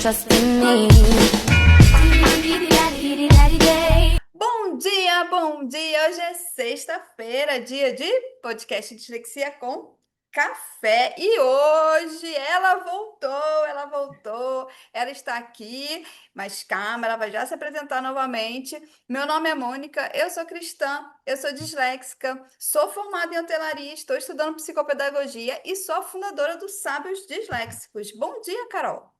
trust in me. Bom dia! Hoje é sexta-feira, dia de podcast Dislexia com Café. E hoje ela está aqui, mas calma, ela vai já se apresentar novamente. Meu nome é Mônica, eu sou cristã, eu sou disléxica, sou formada em hotelaria, estou estudando psicopedagogia e sou a fundadora dos Sábios Disléxicos. Bom dia, Carol!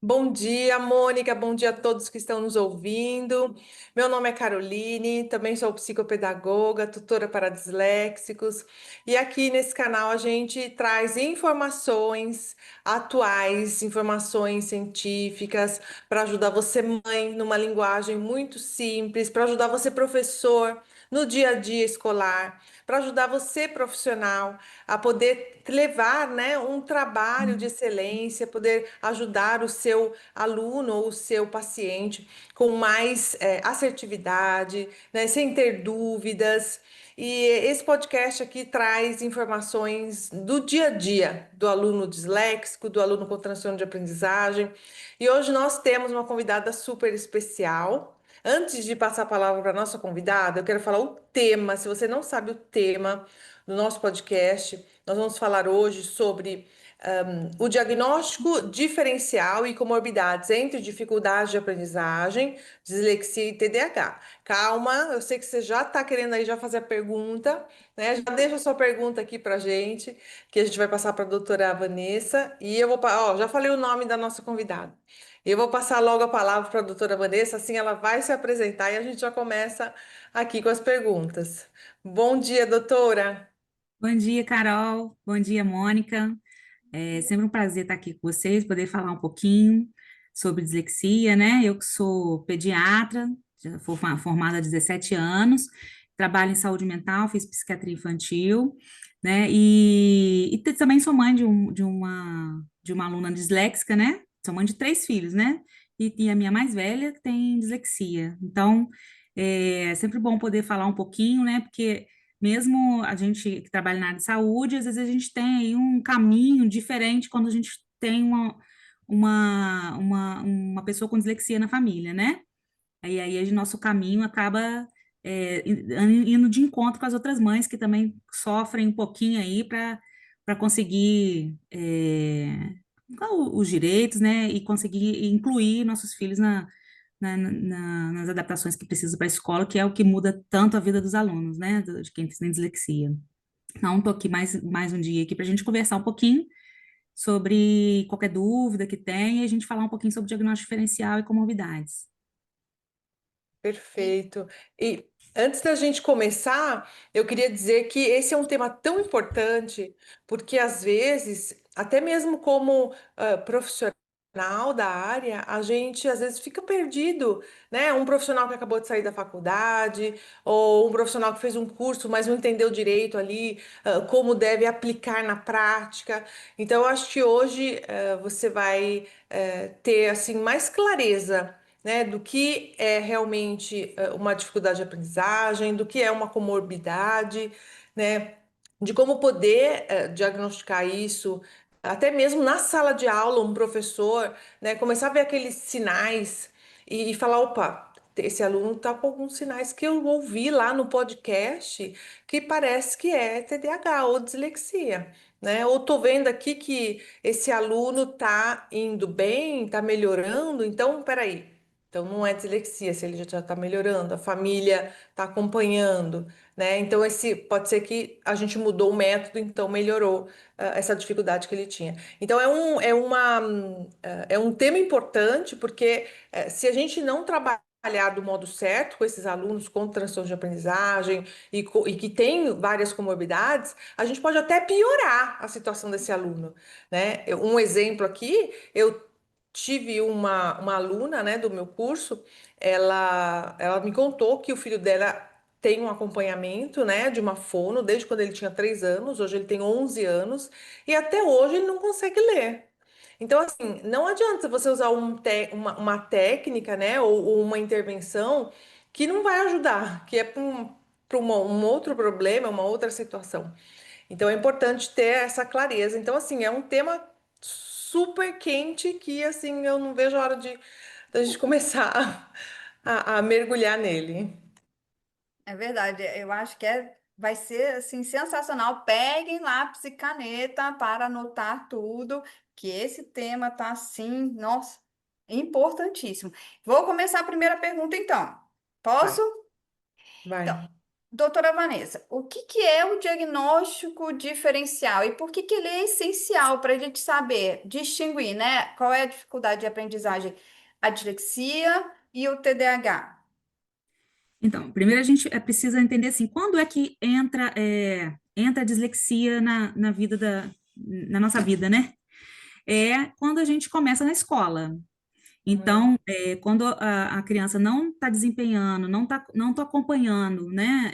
Bom dia, Mônica. Bom dia a todos que estão nos ouvindo. Meu nome é Caroline, também sou psicopedagoga, tutora para disléxicos. E aqui nesse canal a gente traz informações atuais, informações científicas, para ajudar você, mãe, numa linguagem muito simples, para ajudar você, professor, no dia a dia escolar, para ajudar você, profissional, a poder levar, né, um trabalho de excelência, poder ajudar o seu aluno ou o seu paciente com mais assertividade, né, sem ter dúvidas. E esse podcast aqui traz informações do dia a dia do aluno disléxico, do aluno com transtorno de aprendizagem. E hoje nós temos uma convidada super especial. Antes de passar a palavra para a nossa convidada, eu quero falar o tema. Se você não sabe o tema do nosso podcast, nós vamos falar hoje sobre o diagnóstico diferencial e comorbidades entre dificuldades de aprendizagem, dislexia e TDAH. Calma, eu sei que você já está querendo aí já fazer a pergunta, né? Já deixa a sua pergunta aqui para gente, que a gente vai passar para a doutora Vanessa. E eu vou, ó, já falei o nome da nossa convidada. Eu vou passar logo a palavra para a doutora Vanessa, assim ela vai se apresentar e a gente já começa aqui com as perguntas. Bom dia, doutora. Bom dia, Carol. Bom dia, Mônica. É sempre um prazer estar aqui com vocês, poder falar um pouquinho sobre dislexia, né? Eu que sou pediatra, já fui formada há 17 anos, trabalho em saúde mental, fiz psiquiatria infantil, né? E também sou mãe de uma aluna disléxica, né? Sou mãe de 3 filhos, né? E a minha mais velha tem dislexia. Então, é sempre bom poder falar um pouquinho, né? Porque mesmo a gente que trabalha na área de saúde, às vezes a gente tem aí um caminho diferente quando a gente tem uma pessoa com dislexia na família, né? Aí nosso caminho acaba indo de encontro com as outras mães que também sofrem um pouquinho aí para conseguir os direitos, né? E conseguir incluir nossos filhos nas adaptações que precisam para a escola, que é o que muda tanto a vida dos alunos, né? De quem tem dislexia. Então, estou aqui mais um dia aqui para a gente conversar um pouquinho sobre qualquer dúvida que tenha e a gente falar um pouquinho sobre diagnóstico diferencial e comorbidades. Perfeito. E antes da gente começar, eu queria dizer que esse é um tema tão importante, porque às vezes, até mesmo como profissional da área, a gente às vezes fica perdido, né? Um profissional que acabou de sair da faculdade, ou um profissional que fez um curso, mas não entendeu direito ali, como deve aplicar na prática. Então, eu acho que hoje você vai ter assim mais clareza, né, do que é realmente uma dificuldade de aprendizagem, do que é uma comorbidade, né, de como poder diagnosticar isso, até mesmo na sala de aula, um professor, né, começar a ver aqueles sinais e falar, opa, esse aluno está com alguns sinais que eu ouvi lá no podcast que parece que é TDAH ou dislexia. Né? Ou tô vendo aqui que esse aluno tá indo bem, tá melhorando, então peraí. Então não é dislexia, se ele já está melhorando, a família está acompanhando, né? Então esse pode ser que a gente mudou o método, então melhorou essa dificuldade que ele tinha. Então é um tema importante porque se a gente não trabalhar do modo certo com esses alunos com transtorno de aprendizagem e que tem várias comorbidades, a gente pode até piorar a situação desse aluno, né? Um exemplo aqui, eu tive uma aluna, né, do meu curso, ela me contou que o filho dela tem um acompanhamento, né, de uma fono desde quando ele tinha 3 anos, hoje ele tem 11 anos, e até hoje ele não consegue ler. Então, assim, não adianta você usar uma técnica, né, ou uma intervenção que não vai ajudar, que é para um outro problema, uma outra situação. Então, é importante ter essa clareza. Então, assim, é um tema super quente que, assim, eu não vejo a hora de da gente começar a mergulhar nele. É verdade, eu acho que vai ser assim sensacional. Peguem lápis e caneta para anotar tudo, que esse tema tá assim, nossa, importantíssimo. Vou começar a primeira pergunta então. Posso? Vai, Então, vai. doutora Vanessa, o que que é o diagnóstico diferencial e por que que ele é essencial para a gente saber distinguir, né? Qual é a dificuldade de aprendizagem, a dislexia e o TDAH? Então, primeiro a gente precisa entender assim, quando é que entra a dislexia na vida na nossa vida, né? É quando a gente começa na escola. Uhum. Então, quando a criança não está desempenhando, não tá acompanhando, né,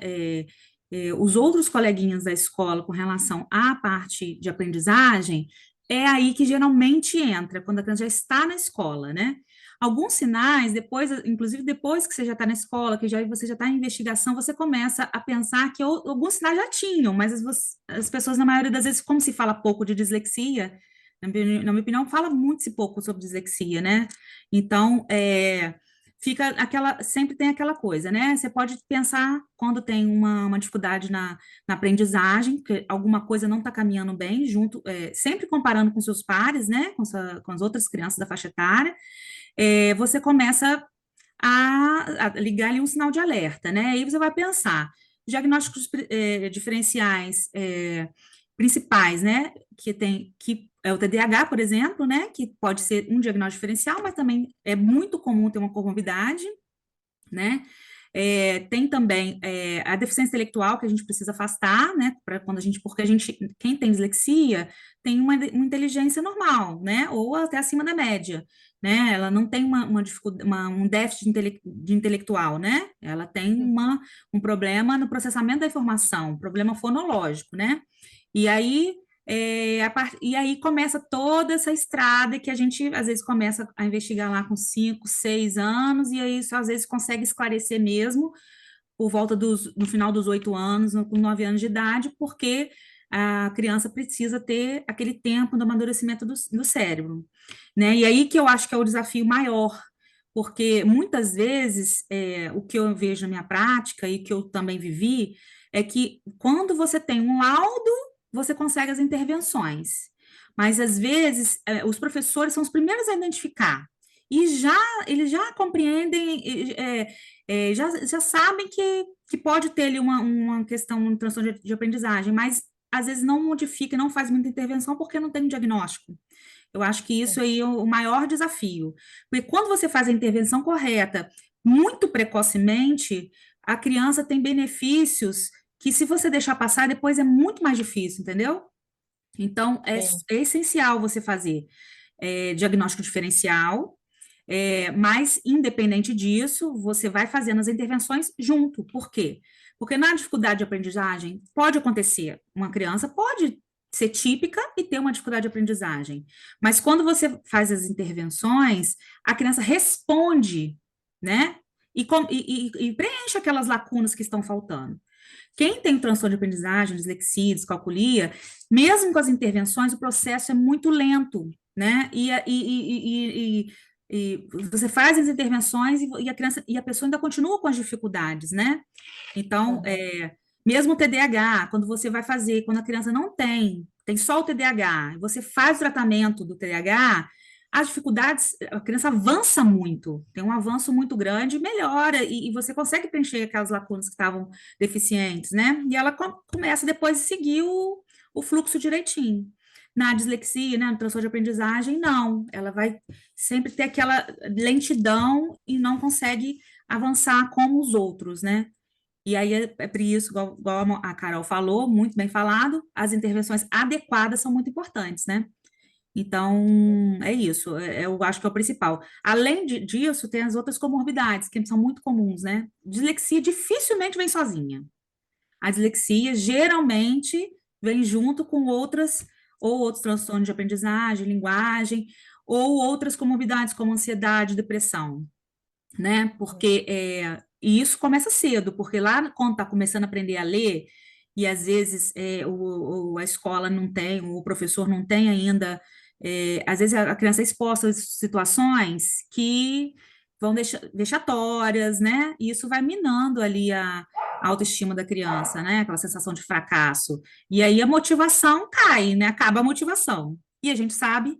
os outros coleguinhas da escola com relação à parte de aprendizagem, é aí que geralmente entra, quando a criança já está na escola, né? Alguns sinais, depois, inclusive depois que você já está na escola, você já está em investigação, você começa a pensar que alguns sinais já tinham, mas as pessoas, na maioria das vezes, como se fala pouco de dislexia, na minha opinião, fala muito se pouco sobre dislexia, né? Então, fica sempre tem aquela coisa, né? Você pode pensar quando tem uma dificuldade na aprendizagem, que alguma coisa não está caminhando bem, sempre comparando com seus pares, né? Com as outras crianças da faixa etária, você começa a ligar ali um sinal de alerta, né? Aí você vai pensar, diagnósticos diferenciais principais, né? Que é o TDAH, por exemplo, né? Que pode ser um diagnóstico diferencial, mas também é muito comum ter uma comorbidade, né? Tem também a deficiência intelectual que a gente precisa afastar, né? Porque quem tem dislexia tem uma inteligência normal, né? Ou até acima da média, né? Ela não tem uma dificuldade, um déficit de intelectual, né? Ela tem um problema no processamento da informação, um problema fonológico, né? E aí e aí começa toda essa estrada que a gente, às vezes, começa a investigar lá com 5, 6 anos, e aí isso, às vezes, consegue esclarecer mesmo por volta no final dos 8 anos, com 9 anos de idade, porque a criança precisa ter aquele tempo do amadurecimento do cérebro, né? E aí que eu acho que é o desafio maior, porque muitas vezes o que eu vejo na minha prática e que eu também vivi é que quando você tem um laudo, você consegue as intervenções. Mas às vezes os professores são os primeiros a identificar e eles já compreendem, já sabem que pode ter ali uma questão, um transtorno de aprendizagem, mas às vezes não modifica, não faz muita intervenção porque não tem um diagnóstico. Eu acho que isso aí é o maior desafio. Porque quando você faz a intervenção correta, muito precocemente, a criança tem benefícios que, se você deixar passar, depois é muito mais difícil, entendeu? Então, Sim. é essencial você fazer diagnóstico diferencial, mas, independente disso, você vai fazendo as intervenções junto. Por quê? Porque na dificuldade de aprendizagem, pode acontecer, uma criança pode ser típica e ter uma dificuldade de aprendizagem, mas quando você faz as intervenções, a criança responde, né? E preenche aquelas lacunas que estão faltando. Quem tem transtorno de aprendizagem, dislexia, descalculia, mesmo com as intervenções, o processo é muito lento, né? E você faz as intervenções e a criança e a pessoa ainda continua com as dificuldades, né? Então, Uhum. mesmo o TDAH, quando você vai fazer, quando a criança não tem só o TDAH, você faz o tratamento do TDAH, as dificuldades, a criança avança muito, tem um avanço muito grande, melhora, e você consegue preencher aquelas lacunas que estavam deficientes, né? E ela começa depois a seguir o fluxo direitinho. Na dislexia, né, no transtorno de aprendizagem, não. Ela vai sempre ter aquela lentidão e não consegue avançar como os outros, né? E aí é por isso, igual a Carol falou, muito bem falado, as intervenções adequadas são muito importantes, né? Então, é isso, eu acho que é o principal. Além disso, tem as outras comorbidades, que são muito comuns, né? Dislexia dificilmente vem sozinha. A dislexia geralmente vem junto com outros transtornos de aprendizagem, linguagem, ou outras comorbidades como ansiedade, depressão, né? E isso começa cedo, porque lá quando está começando a aprender a ler, e às vezes a escola não tem, o professor não tem ainda às vezes a criança é exposta a situações que vão vexatórias, né? E isso vai minando ali a autoestima da criança, né? Aquela sensação de fracasso. E aí a motivação cai, né? Acaba a motivação. E a gente sabe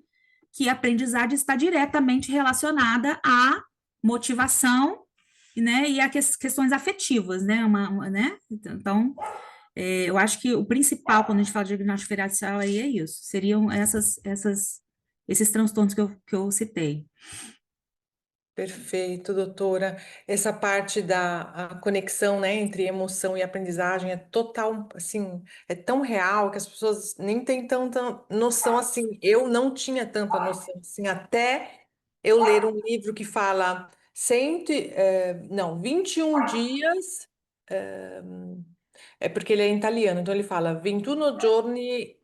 que a aprendizagem está diretamente relacionada à motivação, né? E a questões afetivas, né? Né? Então, eu acho que o principal quando a gente fala de diagnóstico diferencial aí é isso, seriam esses transtornos que eu citei. Perfeito, doutora. Essa parte da a conexão, né, entre emoção e aprendizagem é total, assim, é tão real que as pessoas nem têm tanta noção assim. Eu não tinha tanta noção assim, até eu ler um livro que fala 21 dias, é porque ele é italiano, então ele fala 21 giorni,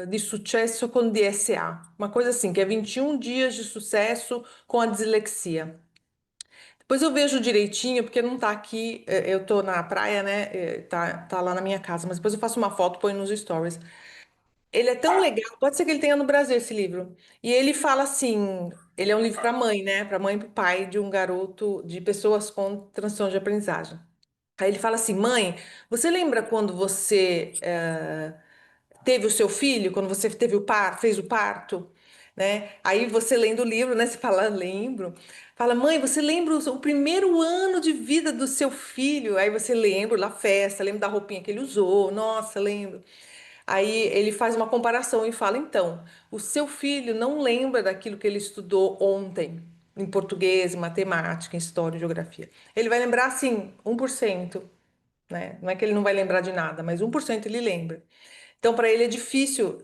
di successo con DSA, uma coisa assim, que é 21 dias de sucesso com a dislexia. Depois eu vejo direitinho, porque não tá aqui, eu tô na praia, né? Tá lá na minha casa, mas depois eu faço uma foto, põe nos stories. Ele é tão legal, pode ser que ele tenha no Brasil esse livro. E ele fala assim, ele é um livro para mãe, né? Para mãe e para pai de um garoto, de pessoas com transtorno de aprendizagem. Aí ele fala assim, mãe, você lembra quando você teve o seu filho, quando você teve o parto, fez o parto, né? Aí você lendo o livro, né? Você fala, lembro. Fala, mãe, você lembra o primeiro ano de vida do seu filho? Aí você lembra da festa, lembra da roupinha que ele usou. Nossa, lembro. Aí ele faz uma comparação e fala, então, o seu filho não lembra daquilo que ele estudou ontem, em português, em matemática, em história, e geografia. Ele vai lembrar, assim, 1%, né? Não é que ele não vai lembrar de nada, mas 1% ele lembra. Então, para ele é difícil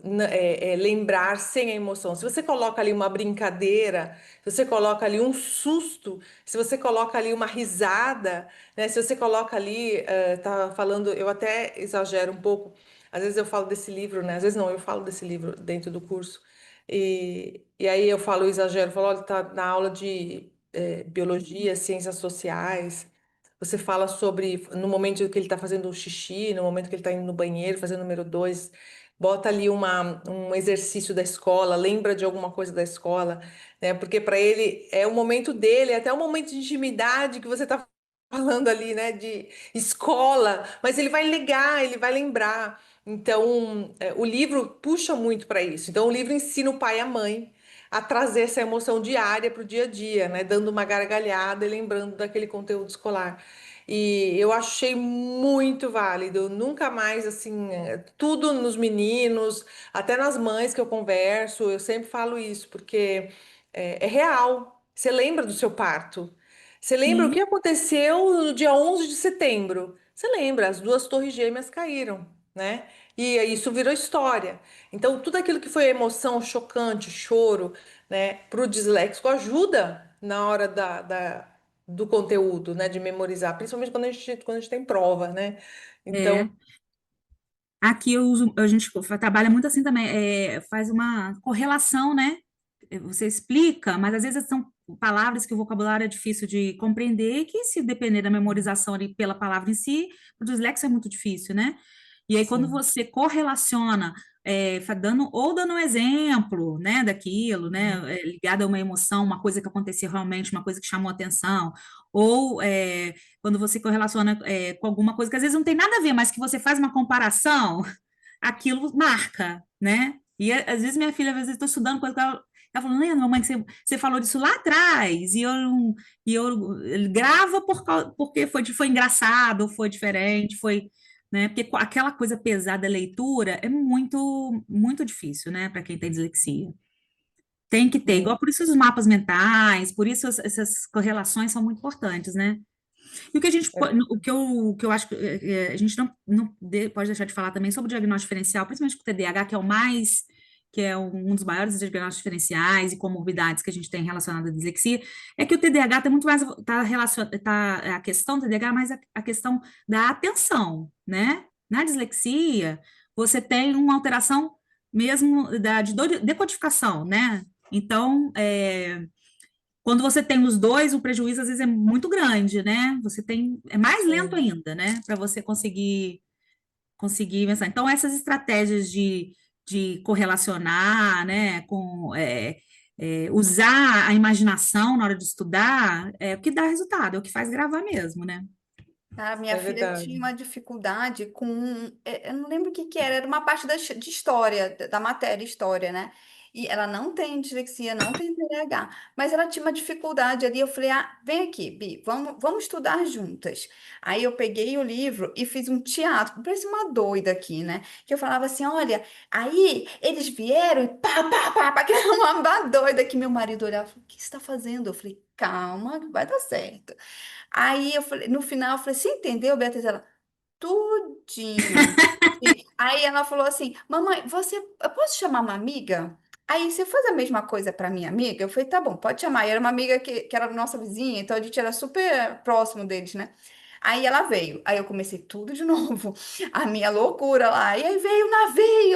lembrar sem a emoção. Se você coloca ali uma brincadeira, se você coloca ali um susto, se você coloca ali uma risada, né? Se você coloca ali, tá falando, eu até exagero um pouco. Às vezes eu falo desse livro, né? Às vezes não, eu falo desse livro dentro do curso. E aí eu falo, eu exagero, eu falo, olha, tá na aula de biologia, ciências sociais. Você fala sobre no momento que ele está fazendo o xixi, no momento que ele está indo no banheiro, fazendo o número 2, bota ali um exercício da escola, lembra de alguma coisa da escola, né? Porque para ele é o momento dele, é até o momento de intimidade que você está falando ali, né? De escola, mas ele vai ligar, ele vai lembrar. Então, o livro puxa muito para isso. Então, o livro ensina o pai e a mãe a trazer essa emoção diária para o dia a dia, né? Dando uma gargalhada e lembrando daquele conteúdo escolar. E eu achei muito válido, nunca mais assim, tudo nos meninos, até nas mães que eu converso, eu sempre falo isso, porque é real. Você lembra do seu parto? Você lembra o que Sim, aconteceu no dia 11 de setembro? Você lembra, as duas torres gêmeas caíram, né? E isso virou história. Então, tudo aquilo que foi emoção, chocante, choro, né, para o disléxico ajuda na hora do conteúdo, né, de memorizar, principalmente quando a gente tem prova, né? Então, é. Aqui a gente trabalha muito assim também, faz uma correlação, né? Você explica, mas às vezes são palavras que o vocabulário é difícil de compreender, e que se depender da memorização ali pela palavra em si, o dislexo é muito difícil, né? E aí quando sim. você correlaciona, dando um exemplo, né, daquilo, né, ligado a uma emoção, uma coisa que aconteceu realmente, uma coisa que chamou atenção, ou quando você correlaciona com alguma coisa que às vezes não tem nada a ver, mas que você faz uma comparação, aquilo marca, né? E às vezes minha filha, às vezes, estou estudando coisa que ela falou, lembra, mamãe, que você falou disso lá atrás, ele grava porque foi engraçado, ou foi diferente, foi, né? Porque aquela coisa pesada da leitura é muito, muito difícil, né, para quem tem dislexia. Tem que ter, igual por isso os mapas mentais, por isso essas correlações são muito importantes, né? E o que a gente, o que eu acho que a gente não pode deixar de falar também sobre o diagnóstico diferencial, principalmente com o TDAH, que é um dos maiores diagnósticos diferenciais e comorbidades que a gente tem relacionado à dislexia, é que o TDAH está muito mais relacionado, a questão do TDAH, mais a questão da atenção, né? Na dislexia, você tem uma alteração mesmo de decodificação, né? Então, quando você tem os dois, o prejuízo às vezes é muito grande, né? É mais lento Sim. ainda, né? Para você conseguir pensar. Então, essas estratégias de correlacionar, né, usar a imaginação na hora de estudar, é o que dá resultado, é o que faz gravar mesmo, né? A minha É filha verdade. tinha uma dificuldade com, eu não lembro o que que era uma parte de história, da matéria história, né? E ela não tem dislexia, não tem TDAH, mas ela tinha uma dificuldade ali. Eu falei, ah, vem aqui, Bi, vamos estudar juntas. Aí eu peguei o livro e fiz um teatro, parece uma doida aqui, né? Que eu falava assim, olha, aí eles vieram e pá, que era uma doida que meu marido olhava e falou, o que você está fazendo? Eu falei, calma, vai dar certo. Aí eu falei, no final, eu falei, você entendeu, Beatriz? Ela, tudinho. Aí ela falou assim, mamãe, eu posso chamar uma amiga? Aí você faz a mesma coisa para minha amiga? Eu falei, tá bom, pode chamar. E era uma amiga que era nossa vizinha, então a gente era super próximo deles, né? Aí ela veio. Aí eu comecei tudo de novo. A minha loucura lá. E aí veio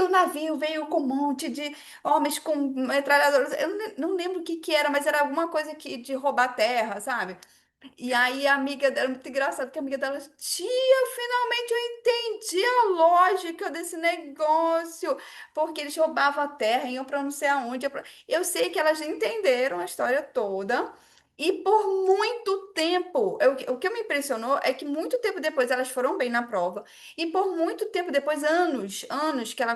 o navio veio com um monte de homens com metralhadoras. Eu não lembro o que que era, mas era alguma coisa que, de roubar terra, sabe? E aí a amiga dela, muito engraçado, que a amiga dela, tia, finalmente eu entendi a lógica desse negócio, porque eles roubavam a terra, iam para não sei aonde. Eu sei que elas entenderam a história toda, e por muito tempo, o que me impressionou é que muito tempo depois elas foram bem na prova, e por muito tempo depois, anos que ela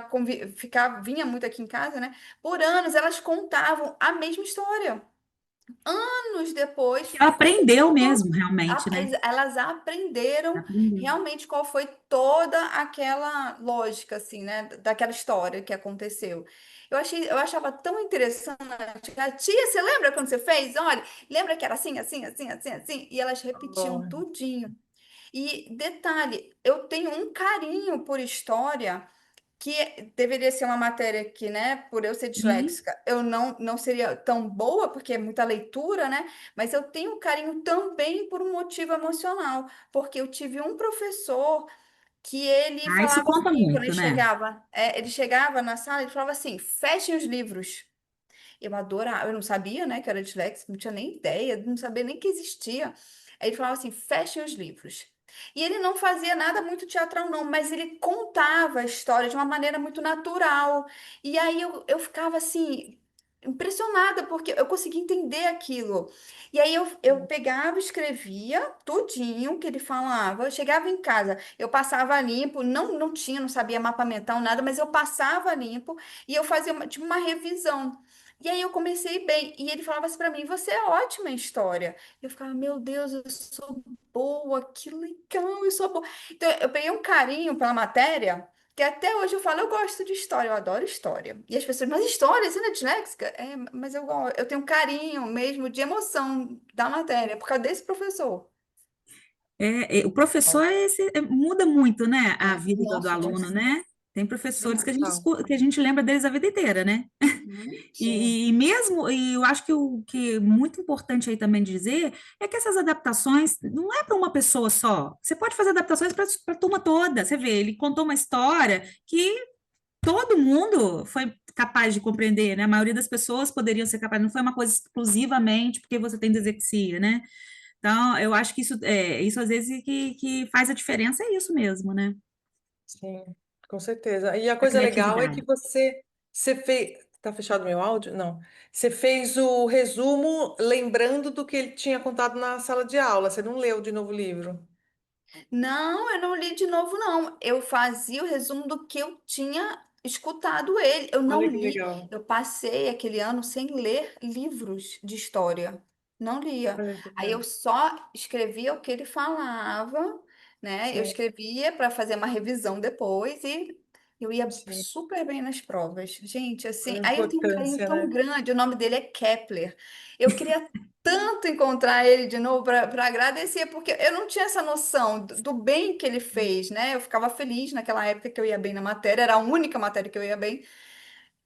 vinha muito aqui em casa, né? Por anos elas contavam a mesma história. Anos depois, Ela aprendeu foram, mesmo, realmente, né? elas aprenderam Aprendeu. realmente qual foi toda aquela lógica, assim, né, daquela história que aconteceu. Eu achava tão interessante. Tia, você lembra quando você fez? Olha, lembra que era assim, assim, assim, assim, assim? E elas repetiam Bom, tudinho. E detalhe, eu tenho um carinho por história que deveria ser uma matéria que, né, por eu ser Sim. disléxica, eu não seria tão boa, porque é muita leitura, né? Mas eu tenho um carinho também por um motivo emocional, porque eu tive um professor que ele Ah, isso falava conta assim, quando muito, né? ele chegava na sala, ele falava assim, fechem os livros. Eu adorava, eu não sabia, né, que era disléxico, não tinha nem ideia, não sabia nem que existia. Aí ele falava assim: fechem os livros. E ele não fazia nada muito teatral, não, mas ele contava a história de uma maneira muito natural. E aí eu ficava assim, impressionada, porque eu conseguia entender aquilo. E aí eu pegava, escrevia tudinho que ele falava. Eu chegava em casa, eu passava limpo, não tinha, não sabia mapa mental, nada, mas eu passava limpo e eu fazia tipo uma revisão. E aí eu comecei bem, e ele falava assim pra mim, você é ótima em história. Eu ficava, meu Deus, eu sou boa, que legal, eu sou boa. Então eu peguei um carinho pela matéria, que até hoje eu falo, eu gosto de história, eu adoro história. E as pessoas, mas história, você não é disléxica? É, mas eu tenho um carinho mesmo de emoção da matéria, por causa desse professor. O professor muda muito, né, a É, vida do nossa, aluno, né? Tem professores que a gente, total. que a gente lembra deles a vida inteira, né? Sim, E mesmo, e eu acho que o que é muito importante aí também dizer é que essas adaptações não é para uma pessoa só. Você pode fazer adaptações para a turma toda. Você vê, ele contou uma história que todo mundo foi capaz de compreender, né? A maioria das pessoas poderiam ser capazes, não foi uma coisa exclusivamente porque você tem dislexia, né? Então, eu acho que isso às vezes que faz a diferença é isso mesmo, né? sim, com certeza. E a A coisa legal é que criatividade. você fez. Tá fechado meu áudio? Não. Você fez o resumo lembrando do que ele tinha contado na sala de aula. Você não leu de novo o livro. Não, eu não li de novo, não. Eu fazia o resumo do que eu tinha escutado ele. Eu não Olha que li. legal. Eu passei aquele ano sem ler livros de história. Não lia. Olha que Aí legal. eu só escrevia o que ele falava, né? Eu Sim, escrevia para fazer uma revisão depois e eu ia sim. super bem nas provas. Gente, assim, Olha a aí eu tenho um carinho importância, tão né? grande. O nome dele é Kepler. Eu queria tanto encontrar ele de novo para agradecer, porque eu não tinha essa noção do bem que ele fez, né? Eu ficava feliz naquela época que eu ia bem na matéria, era a única matéria que eu ia bem,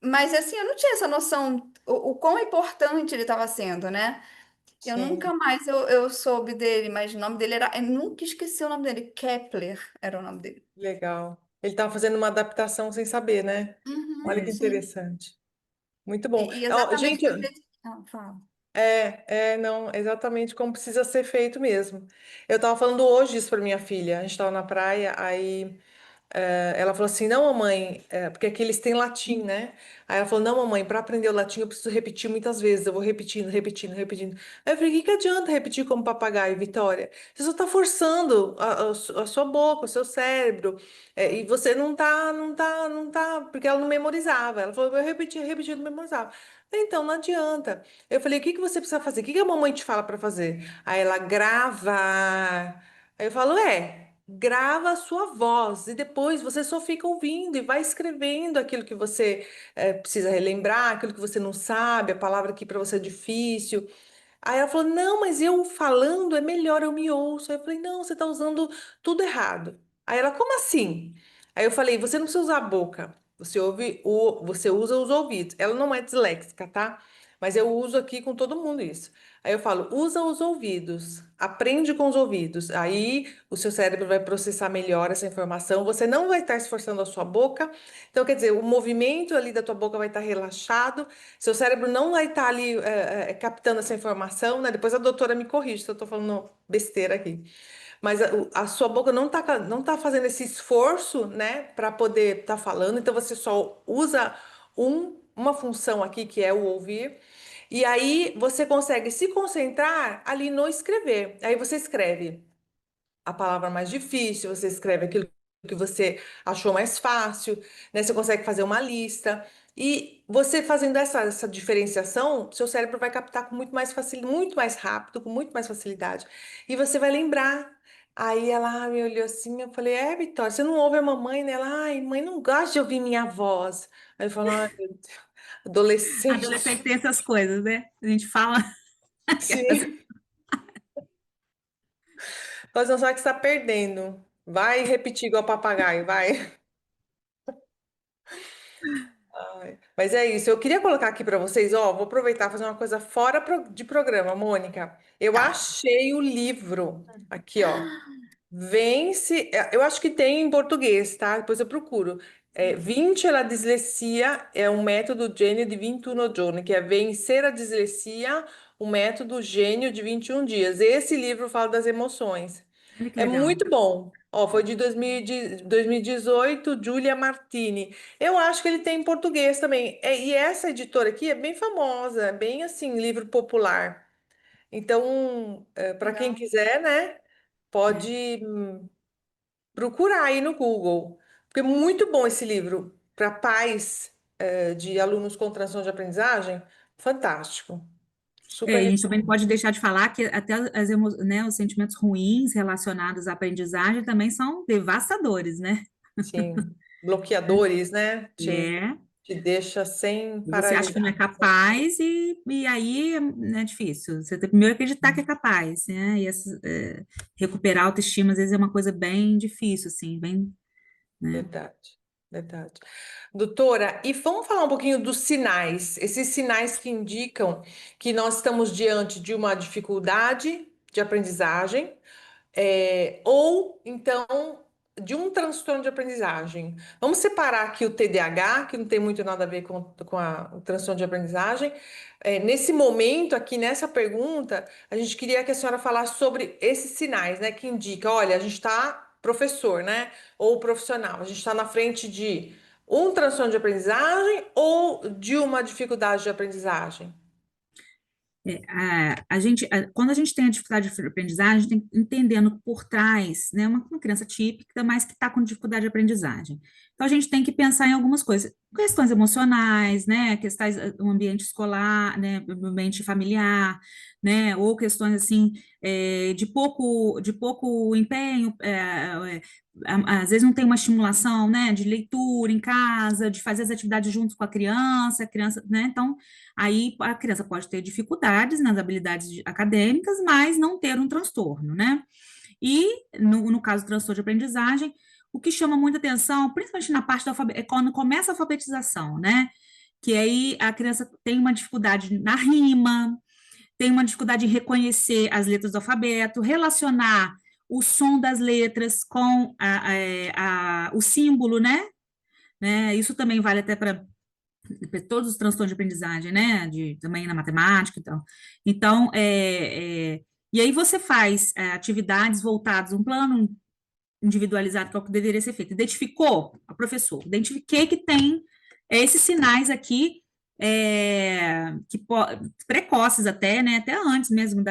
mas assim, eu não tinha essa noção o quão importante ele estava sendo, né? Eu Sim, nunca mais eu soube dele, mas o nome dele era. Eu nunca esqueci o nome dele, Kepler era o nome dele. legal. Ele estava fazendo uma adaptação sem saber, né? Olha Uhum, que sim. interessante. Muito bom. E Ó, exatamente gente, por isso. Ah, fala. não, exatamente como precisa ser feito mesmo. Eu estava falando hoje isso para minha filha. A gente estava na praia, aí Ela falou assim: não, mamãe, porque aqui eles têm latim, né? Aí ela falou: não, mamãe, para aprender o latim eu preciso repetir muitas vezes. Eu vou repetindo, repetindo, repetindo. Aí eu falei: que adianta repetir como papagaio, Vitória? Você só está forçando a sua boca, o seu cérebro. E você não tá, porque ela não memorizava. Ela falou: eu repetia, não memorizava. Então, não adianta. Eu falei: o que que você precisa fazer? O que que a mamãe te fala para fazer? Aí ela grava. Aí eu falo: grava a sua voz e depois você só fica ouvindo e vai escrevendo aquilo que você precisa relembrar, aquilo que você não sabe, a palavra que para você é difícil. Aí ela falou: não, mas eu falando é melhor, eu me ouço. Aí eu falei: não, você está usando tudo errado. Aí ela: como assim? Aí eu falei: você não precisa usar a boca, você usa os ouvidos. Ela não é disléxica, tá? Mas eu uso aqui com todo mundo isso. Aí eu falo: usa os ouvidos, aprende com os ouvidos. Aí o seu cérebro vai processar melhor essa informação. Você não vai estar esforçando a sua boca. Então, quer dizer, o movimento ali da tua boca vai estar relaxado. Seu cérebro não vai estar ali captando essa informação, né? Depois a doutora me corrige se eu estou falando besteira aqui. Mas a sua boca não tá fazendo esse esforço, né, para poder estar falando. Então você só usa uma função aqui, que é o ouvir. E aí você consegue se concentrar ali no escrever. Aí você escreve a palavra mais difícil, você escreve aquilo que você achou mais fácil, né? Você consegue fazer uma lista. E você fazendo essa diferenciação, seu cérebro vai captar com muito mais facilidade, muito mais rápido, com muito mais facilidade. E você vai lembrar. Aí ela me olhou assim, eu falei: Vitória, você não ouve a mamãe, né? Ela: ai, mãe, não gosta de ouvir minha voz. Aí eu falo: ai, meu Deus, Adolescente adolescente. tem essas coisas, né? A gente fala. Sim. Mas não sabe que você está perdendo. Vai repetir igual papagaio, vai. Ai, mas é isso, eu queria colocar aqui para vocês, ó, vou aproveitar e fazer uma coisa fora de programa, Mônica. Eu Tá. achei o livro aqui, ó. Vence, eu acho que tem em português, tá? Depois eu procuro. Vince la dislessia é um método gênio de 21 giorni, que é vencer a dislexia, um método gênio de 21 dias. Esse livro fala das emoções. Olha que É legal. muito bom. Ó, foi de 2018, Giulia Martini. Eu acho que ele tem em português também. E essa editora aqui é bem famosa, é bem assim, livro popular. Então, para quem Legal. quiser, né, É. pode procurar aí no Google. Porque é muito bom esse livro para pais, de alunos com transtorno de aprendizagem. Fantástico. Super A gente também não recomendo. pode deixar de falar que até né, os sentimentos ruins relacionados à aprendizagem também são devastadores, né? Sim. Bloqueadores, né? É, Te deixa sem e você acha que não é paralisar. capaz e aí é difícil. Você tem que primeiro acreditar que é capaz, né? Recuperar a autoestima às vezes é uma coisa bem difícil, assim, bem, né? Verdade, verdade. Doutora, e vamos falar um pouquinho dos sinais, esses sinais que indicam que nós estamos diante de uma dificuldade de aprendizagem, ou então de um transtorno de aprendizagem. Vamos separar aqui o TDAH, que não tem muito nada a ver com o transtorno de aprendizagem. Nesse momento, aqui nessa pergunta, a gente queria que a senhora falasse sobre esses sinais, né, que indica, olha, a gente está professor, né, ou profissional, a gente está na frente de um transtorno de aprendizagem ou de uma dificuldade de aprendizagem. Quando a gente tem a dificuldade de aprendizagem, a gente tem que ir entendendo por trás, né, uma criança típica, mas que está com dificuldade de aprendizagem. Então, a gente tem que pensar em algumas coisas, questões emocionais, né, questões do ambiente escolar, né, do ambiente familiar, né, ou questões, assim, de pouco empenho, às vezes não tem uma estimulação, né, de leitura em casa, de fazer as atividades juntos com a criança, né, então, aí a criança pode ter dificuldades nas habilidades acadêmicas, mas não ter um transtorno, né? E no caso do transtorno de aprendizagem, o que chama muita atenção, principalmente na parte da é quando começa a alfabetização, né? Que aí a criança tem uma dificuldade na rima, tem uma dificuldade em reconhecer as letras do alfabeto, relacionar o som das letras com o símbolo, né? Isso também vale até para todos os transtornos de aprendizagem, né? Também na matemática e tal. Então, e aí você faz atividades voltadas, um plano individualizado, que é o que deveria ser feito. Identificou, a professor, identifiquei que tem esses sinais aqui, precoces até, né? Até antes mesmo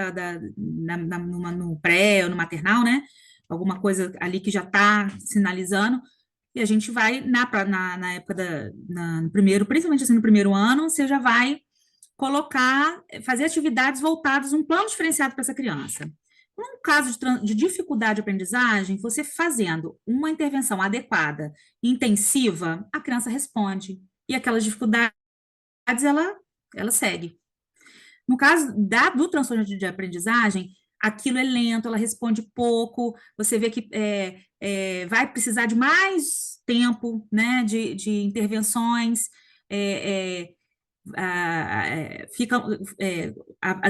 no pré ou no maternal, né? Alguma coisa ali que já está sinalizando. E a gente vai, na época no primeiro, principalmente assim, no primeiro ano, você já vai fazer atividades voltadas, um plano diferenciado para essa criança. No caso de dificuldade de aprendizagem, você fazendo uma intervenção adequada, intensiva, a criança responde. E aquelas dificuldades, ela segue. No caso do transtorno de aprendizagem, aquilo é lento, ela responde pouco, você vê que vai precisar de mais tempo, né, de intervenções, é, é, fica,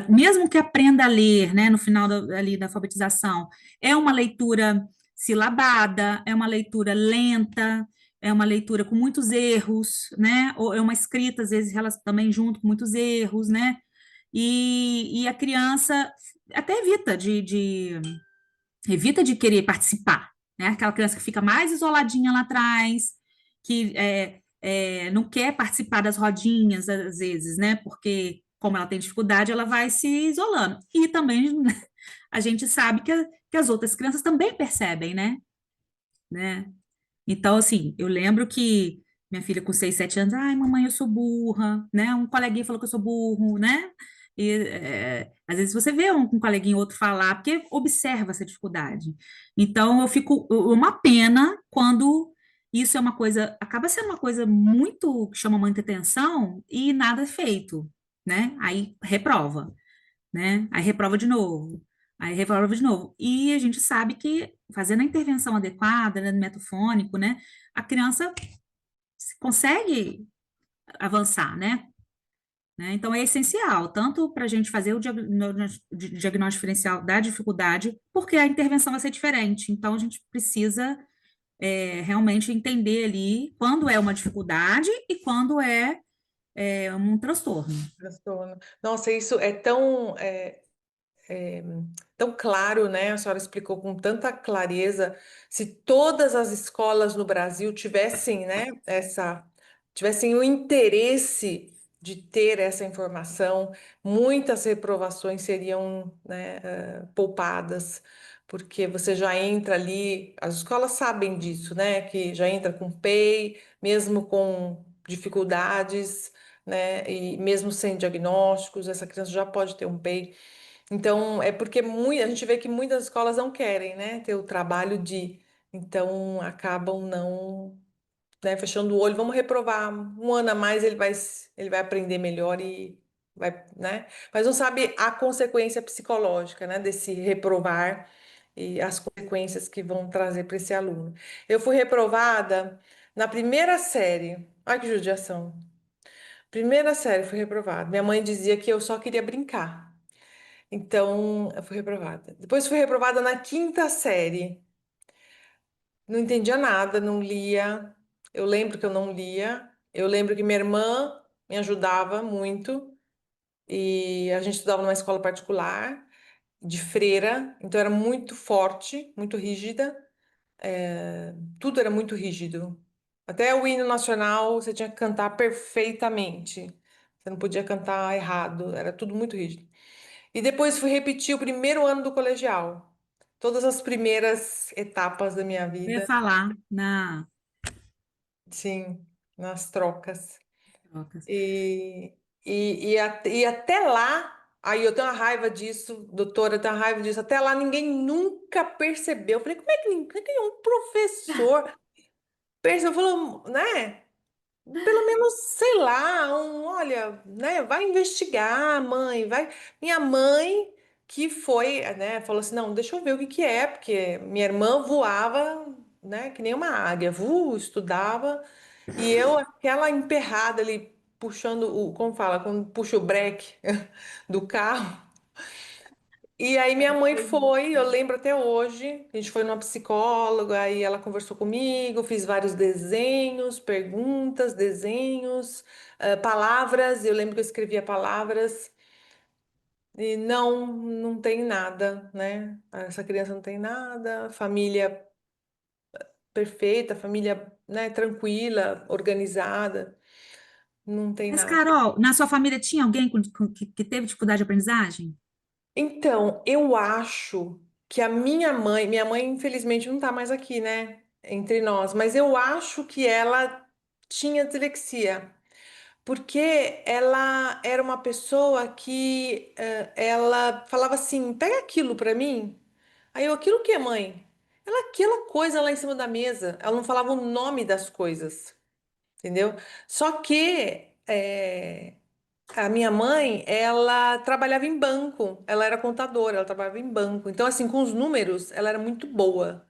mesmo que aprenda a ler, né, no final ali da alfabetização, é uma leitura silabada, é uma leitura lenta, é uma leitura com muitos erros, né, ou é uma escrita, às vezes, ela também junto com muitos erros, né, e a criança até evita de querer participar, né? Aquela criança que fica mais isoladinha lá atrás, que não quer participar das rodinhas, às vezes, né? Porque, como ela tem dificuldade, ela vai se isolando. E também a gente sabe que as outras crianças também percebem, né? Então, assim, eu lembro que minha filha com 6, 7 anos, ai, mamãe, eu sou burra, né? Um coleguinha falou que eu sou burro, né? E às vezes você vê um coleguinha ou outro falar, porque observa essa dificuldade. Então, eu fico uma pena quando isso é uma coisa, acaba sendo uma coisa muito que chama muita atenção e nada é feito, né? Aí reprova, né? Aí reprova de novo, aí reprova de novo. E a gente sabe que fazendo a intervenção adequada, né, no metafônico, né, a criança consegue avançar, né? Então é essencial, tanto para a gente fazer o diagnóstico diferencial da dificuldade, porque a intervenção vai ser diferente. Então a gente precisa realmente entender ali quando é uma dificuldade e quando é um transtorno. Transtorno. Nossa, isso é tão claro, né? A senhora explicou com tanta clareza. Se todas as escolas no Brasil tivessem, né, tivessem o interesse de ter essa informação, muitas reprovações seriam, né, poupadas, porque você já entra ali, as escolas sabem disso, né? Que já entra com PEI, mesmo com dificuldades, né? E mesmo sem diagnósticos, essa criança já pode ter um PEI. Então, é porque a gente vê que muitas escolas não querem, né, ter o trabalho de, então acabam não, né, fechando o olho, vamos reprovar um ano a mais, ele vai aprender melhor e vai, né, mas não sabe a consequência psicológica, né, desse reprovar e as consequências que vão trazer para esse aluno. Eu fui reprovada na primeira série, olha que judiação, primeira série fui reprovada. Minha mãe dizia que eu só queria brincar. Então, eu fui reprovada. Depois fui reprovada na quinta série. Não entendia nada, não lia. Eu lembro que eu não lia. Eu lembro que minha irmã me ajudava muito. E a gente estudava numa escola particular, de freira. Então, era muito forte, muito rígida. Tudo era muito rígido. Até o hino nacional você tinha que cantar perfeitamente. Você não podia cantar errado. Era tudo muito rígido. E depois fui repetir o primeiro ano do colegial. Todas as primeiras etapas da minha Eu ia vida, falar na sim, nas trocas. trocas. E, e até lá, aí eu tenho uma raiva disso, doutora, eu tenho uma raiva disso. Até lá ninguém nunca percebeu. Eu falei, como é que um professor percebeu? Falou, né? Pelo menos, sei lá, olha, né, vai investigar, mãe, vai. Minha mãe que foi, né, falou assim, não, deixa eu ver o que que é, porque minha irmã voava, né, que nem uma águia, estudava, e eu aquela emperrada ali puxando como fala, quando puxa o breque do carro. E aí minha mãe foi, eu lembro até hoje, a gente foi numa psicóloga, aí ela conversou comigo, fiz vários desenhos, perguntas, desenhos, palavras, eu lembro que eu escrevia palavras, e não tem nada, né? Essa criança não tem nada, família perfeita, família, né, tranquila, organizada, não tem Mas, nada. Carol, na sua família tinha alguém que teve dificuldade de aprendizagem? Então, eu acho que a minha mãe infelizmente não tá mais aqui, né, entre nós, mas eu acho que ela tinha dislexia, porque ela era uma pessoa que ela falava assim, pega aquilo pra mim. Aí eu, aquilo o que, mãe? Ela, aquela coisa lá em cima da mesa. Ela não falava o nome das coisas, entendeu? Só que a minha mãe, ela trabalhava em banco, ela era contadora, ela trabalhava em banco. Então, assim, com os números, ela era muito boa.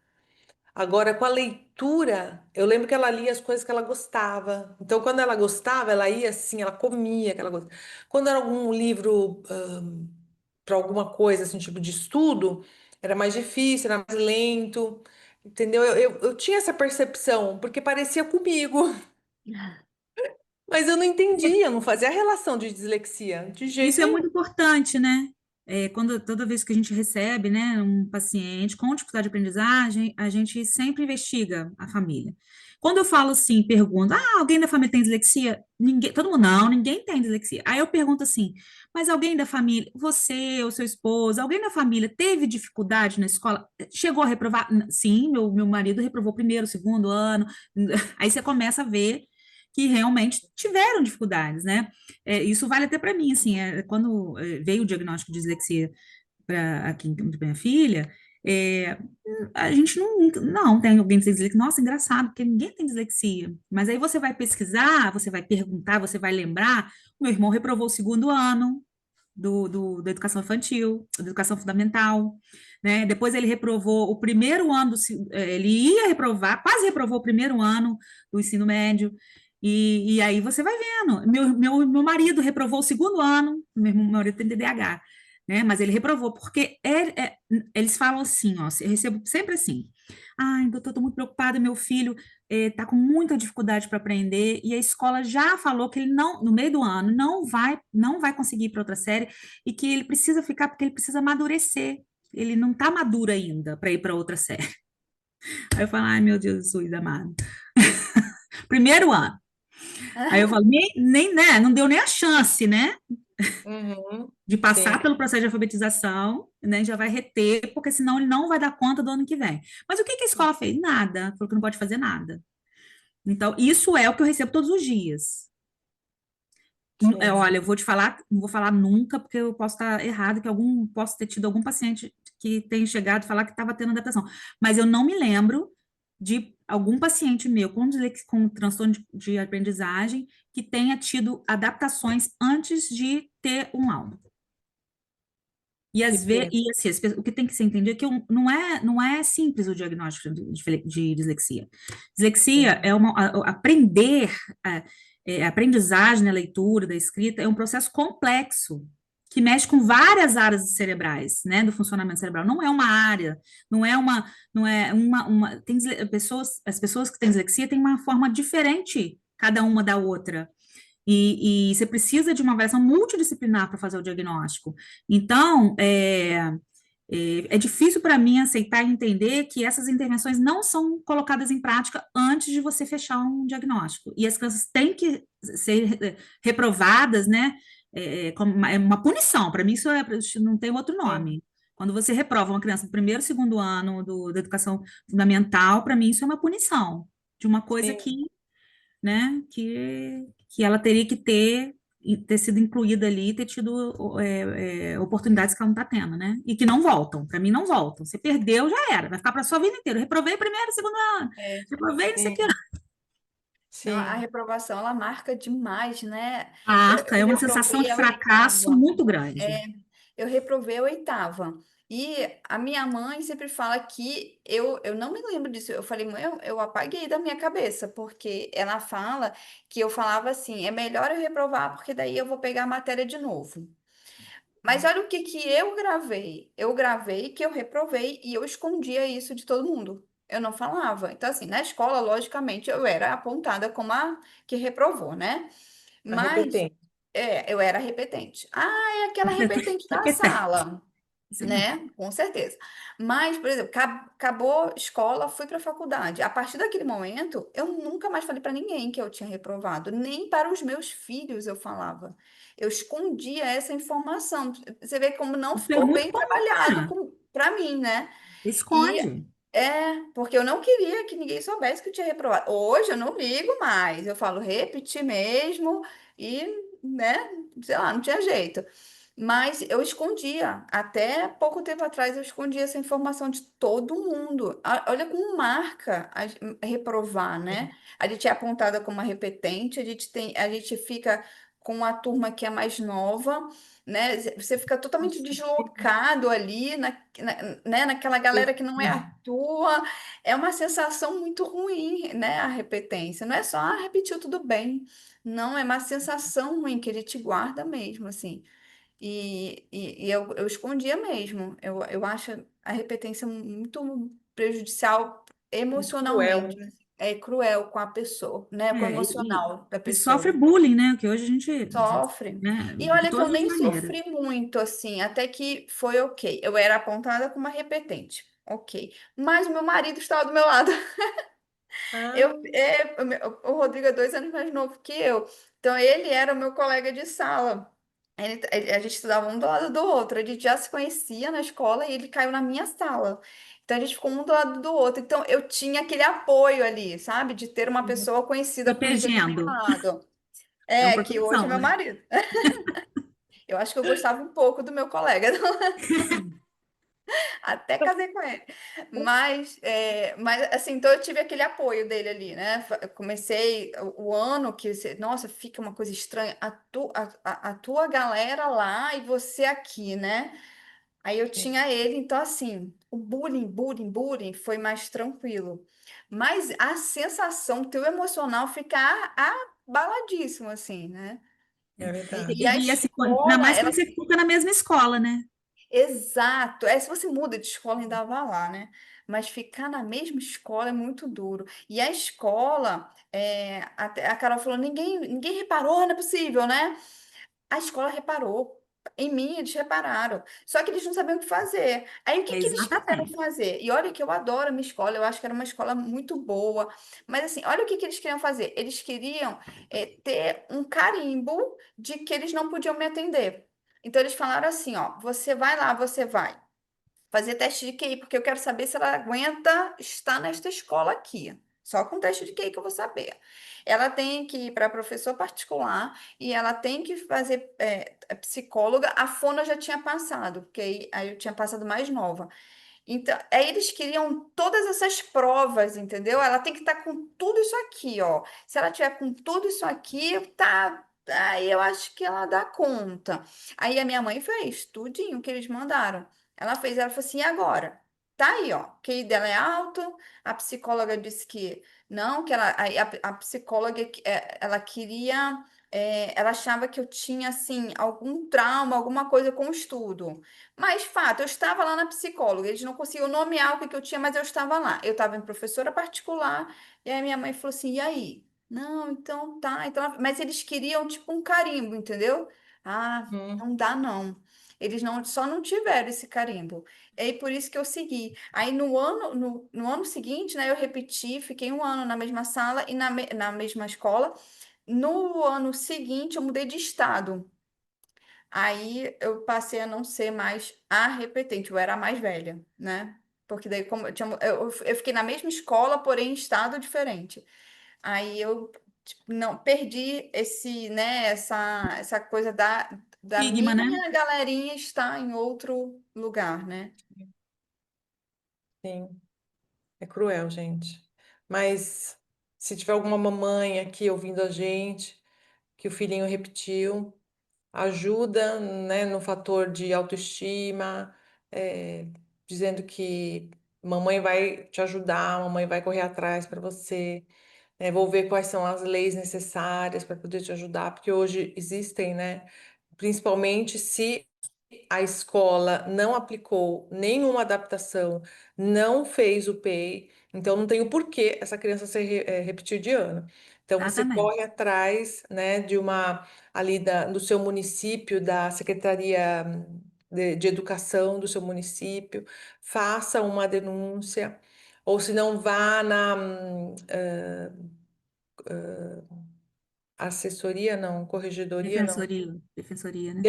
Agora, com a leitura, eu lembro que ela lia as coisas que ela gostava. Então, quando ela gostava, ela ia assim, ela comia aquela coisa. Quando era algum livro para alguma coisa, assim, tipo de estudo, era mais difícil, era mais lento, entendeu? Eu tinha essa percepção, porque parecia comigo, mas eu não entendia, não fazia a relação de dislexia, de jeito Isso é nenhum. muito importante, né? Toda vez que a gente recebe, né, um paciente com dificuldade de aprendizagem, a gente sempre investiga a família. Quando eu falo assim, pergunto, alguém da família tem dislexia? Ninguém, todo mundo, não, ninguém tem dislexia. Aí eu pergunto assim, mas alguém da família, você ou seu esposo, alguém da família teve dificuldade na escola? Chegou a reprovar? Sim, meu marido reprovou primeiro, segundo ano. Aí você começa a ver que realmente tiveram dificuldades, né? Isso vale até para mim, assim, quando veio o diagnóstico de dislexia para aqui para minha filha, é, a gente não tem alguém que tem dislexia. Nossa, engraçado, porque ninguém tem dislexia. Mas aí você vai pesquisar, você vai perguntar, você vai lembrar. O meu irmão reprovou o segundo ano da educação infantil, da educação fundamental, né? Depois ele reprovou o primeiro ano, ele ia reprovar, quase reprovou o primeiro ano do ensino médio. E aí você vai vendo. Meu marido reprovou o segundo ano, meu marido tem TDAH, né? Mas ele reprovou, porque eles falam assim, ó, eu recebo sempre assim. Ai, doutor, estou muito preocupada, meu filho está com muita dificuldade para aprender, e a escola já falou que ele não, no meio do ano, não vai conseguir ir para outra série, e que ele precisa ficar porque ele precisa amadurecer. Ele não está maduro ainda para ir para outra série. Aí eu falo, ai, meu Deus, Jesus amado. Primeiro ano. Aí eu falo, nem, né, não deu nem a chance, né, Uhum, de sim, passar pelo processo de alfabetização, né, já vai reter, porque senão ele não vai dar conta do ano que vem. Mas o que que a escola fez? Nada, falou que não pode fazer nada. Então, isso é o que eu recebo todos os dias. sim. Olha, eu vou te falar, não vou falar nunca, porque eu posso estar errado, posso ter tido algum paciente que tenha chegado e falar que estava tendo adaptação. Mas eu não me lembro de algum paciente meu com transtorno de aprendizagem que tenha tido adaptações antes de ter um laudo. E Que às vezes, pena. e assim, o que tem que ser entendido é que não é simples o diagnóstico de dislexia. Dislexia é aprender, a aprendizagem na leitura, da escrita, é um processo complexo que mexe com várias áreas cerebrais, né, do funcionamento cerebral. Não é uma área, as pessoas que têm dislexia têm uma forma diferente cada uma da outra. E você precisa de uma avaliação multidisciplinar para fazer o diagnóstico. Então, é difícil para mim aceitar e entender que essas intervenções não são colocadas em prática antes de você fechar um diagnóstico. E as crianças têm que ser reprovadas, né? Como uma punição. Para mim, isso não tem outro Sim, nome. Quando você reprova uma criança no primeiro, segundo ano da educação fundamental, para mim, isso é uma punição de uma coisa sim, que, né, que ela teria que ter sido incluída ali, ter tido oportunidades que ela não está tendo, né? E que não voltam, para mim não voltam. Você perdeu, já era, vai ficar para sua vida inteira. Reprovei primeiro, segundo ano, É. reprovei, não sei o que. sim, Não, a sim. reprovação, ela marca demais, né? A Eu, arca eu é uma sensação reprovei de a fracasso oitava. muito grande. Eu reprovei a oitava. E a minha mãe sempre fala que eu não me lembro disso. Eu falei, mãe, eu apaguei da minha cabeça, porque ela fala que eu falava assim: é melhor eu reprovar, porque daí eu vou pegar a matéria de novo. Mas olha o que que eu gravei. Eu gravei que eu reprovei e eu escondia isso de todo mundo. Eu não falava. Então, assim, na escola, logicamente, eu era apontada como a que reprovou, né? Mas Arrependente. eu era repetente. Ah, é aquela repetente da Repete. sala. Isso é bom. né? Com certeza. Mas, por exemplo, acabou a escola, fui para a faculdade. A partir daquele momento, eu nunca mais falei para ninguém que eu tinha reprovado, nem para os meus filhos eu falava. Eu escondia essa informação. Você vê como não Isso é ficou muito bem comum, trabalhado né? para mim, né? E Esconde. porque eu não queria que ninguém soubesse que eu tinha reprovado. Hoje eu não ligo mais. Eu falo repetir mesmo e, né, sei lá, não tinha jeito. Mas eu escondia. Até pouco tempo atrás eu escondia essa informação de todo mundo. Olha como marca reprovar, né? A gente é apontada como uma repetente, a gente fica com a turma que é mais nova, né? Você fica totalmente Nossa, deslocado ali né? Naquela galera que não é a sim, tua. É uma sensação muito ruim, né? A repetência. Não é só, repetiu tudo bem. Não, é uma sensação ruim que ele te guarda mesmo, assim. E eu escondia mesmo. Eu acho a repetência muito prejudicial muito emocionalmente, cruel. né? É cruel com a pessoa, né? Com o É, emocional da e sofre pessoa. bullying, né? Que hoje a gente, Sofre. né, E de olha que eu todas as nem maneiras. sofri muito assim, até que foi ok. Eu era apontada como uma repetente. Ok. Mas o meu marido estava do meu lado. Ah, O Rodrigo é 2 anos mais novo que eu. Então, ele era o meu colega de sala. A gente estudava um do lado do outro. A gente já se conhecia na escola e ele caiu na minha sala. Então, a gente ficou um do lado do outro. Então, eu tinha aquele apoio ali, sabe? De ter uma pessoa conhecida comigo ali do meu Protegendo. lado. É uma Que hoje é proteção, meu né? marido. Eu acho que eu gostava um pouco do meu colega. Até casei com ele. Mas assim, então eu tive aquele apoio dele ali, né? Eu comecei o ano que, nossa, fica uma coisa estranha, a tua galera lá e você aqui, né? Aí eu sim, tinha ele, então assim, o bullying foi mais tranquilo. Mas a sensação, teu emocional fica abaladíssimo, assim, né? é E a verdade. E assim, ainda escola, mais ela quando você fica na mesma escola, né? exato. Se você muda de escola, ainda vai lá, né? Mas ficar na mesma escola é muito duro. E a escola, até a Carol falou, ninguém reparou, não é possível, né? A escola reparou. Em mim, eles repararam. Só que eles não sabiam o que fazer. Aí, o que que eles quiseram Exatamente. fazer? E olha que eu adoro a minha escola, eu acho que era uma escola muito boa. Mas, assim, olha o que que eles queriam fazer. Eles queriam ter um carimbo de que eles não podiam me atender. Então, eles falaram assim: ó, você vai lá, você vai fazer teste de QI, porque eu quero saber se ela aguenta estar nesta escola aqui. Só com teste de QI que eu vou saber. Ela tem que ir para professor particular e ela tem que fazer psicóloga. A Fona já tinha passado, porque aí eu tinha passado mais nova. Então, aí eles queriam todas essas provas, entendeu? Ela tem que estar com tudo isso aqui, ó. Se ela tiver com tudo isso aqui, tá. Aí eu acho que ela dá conta. Aí a minha mãe fez tudinho que eles mandaram. Ela falou assim, e agora? Tá aí, ó. O QI dela é alto. A psicóloga disse que não, que ela, aí a psicóloga, ela queria, ela achava que eu tinha, assim, algum trauma, alguma coisa com o estudo. Mas, fato, eu estava lá na psicóloga, eles não conseguiam nomear o que que eu tinha, mas eu estava lá. Eu estava em professora particular, e aí minha mãe falou assim: e aí? Não, então tá. Mas eles queriam tipo um carimbo, entendeu? Ah, Hum, não dá não. Eles não, só não tiveram esse carimbo. E aí por isso que eu segui. Aí no ano seguinte, né, eu repeti, fiquei um ano na mesma sala e na mesma escola. No ano seguinte, eu mudei de estado. Aí eu passei a não ser mais a repetente, eu era a mais velha, né? Porque daí, como eu fiquei na mesma escola, porém em estado diferente. Aí eu tipo, não perdi essa coisa da Estigma, né? minha galerinha estar em outro lugar, né? sim, é cruel, gente. Mas se tiver alguma mamãe aqui ouvindo a gente, que o filhinho repetiu, ajuda, né, no fator de autoestima, é, dizendo que mamãe vai te ajudar, mamãe vai correr atrás para você. Vou ver quais são as leis necessárias para poder te ajudar, porque hoje existem, né? Principalmente se a escola não aplicou nenhuma adaptação, não fez o PEI, então não tem o porquê essa criança repetir de ano. Então você Exatamente. corre atrás, né, de uma ali do seu município, da Secretaria de educação do seu município, faça uma denúncia, ou se não vá na assessoria, não, corregedoria, não. Defensoria, né?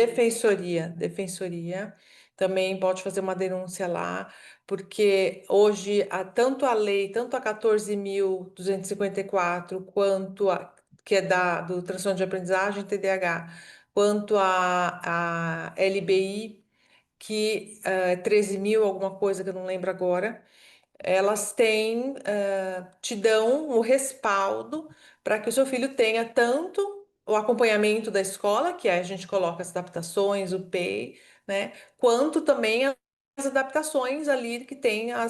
Defensoria, também pode fazer uma denúncia lá, porque hoje tanto a lei, tanto a 14.254, quanto a, que é do transtorno de aprendizagem TDAH, quanto a LBI, que é 13.000, alguma coisa que eu não lembro agora, elas têm, te dão o respaldo para que o seu filho tenha tanto o acompanhamento da escola, que aí a gente coloca as adaptações, o PEI, né? Quanto também as adaptações ali que tem ah,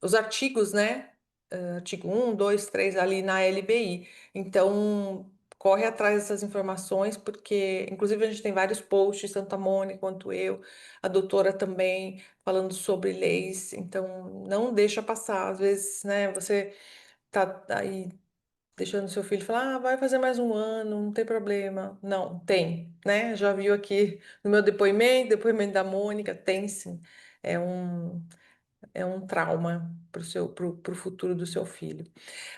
os artigos, né? Artigo 1, 2, 3 ali na LBI. Então, corre atrás dessas informações, porque, inclusive, a gente tem vários posts, tanto a Mônica quanto eu, a doutora também, falando sobre leis. Então, não deixa passar. Às vezes, né, você tá aí deixando seu filho falar, vai fazer mais um ano, não tem problema. Não, tem, né? Já viu aqui no meu depoimento da Mônica, tem sim. É um, é um trauma pro futuro do seu filho.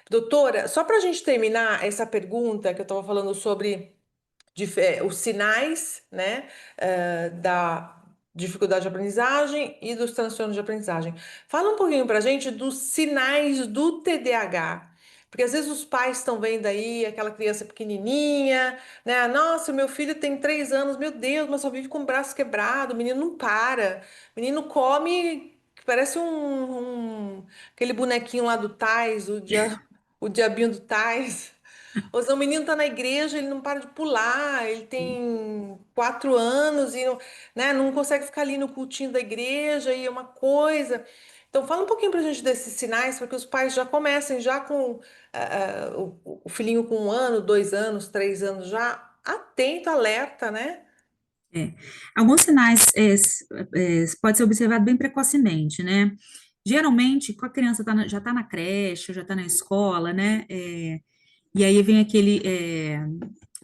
Doutora, só para a gente terminar essa pergunta que eu estava falando sobre os sinais, né, da dificuldade de aprendizagem e dos transtornos de aprendizagem. Fala um pouquinho para a gente dos sinais do TDAH. Porque às vezes os pais estão vendo aí aquela criança pequenininha, né? Nossa, meu filho tem 3 anos, meu Deus, mas só vive com o braço quebrado, o menino não para, o menino come que parece aquele bonequinho lá do Tais, o diabinho do Tais. Ou seja, o menino tá na igreja, ele não para de pular, ele tem 4 anos e não, né, não consegue ficar ali no cultinho da igreja e é uma coisa. Então, fala um pouquinho pra gente desses sinais, para que os pais já comecem, já com o filhinho com 1 ano, 2 anos, 3 anos, já atento, alerta, né? É. Alguns sinais pode ser observado bem precocemente, né? Geralmente, com a criança já está na creche, já está na escola, né? E aí vem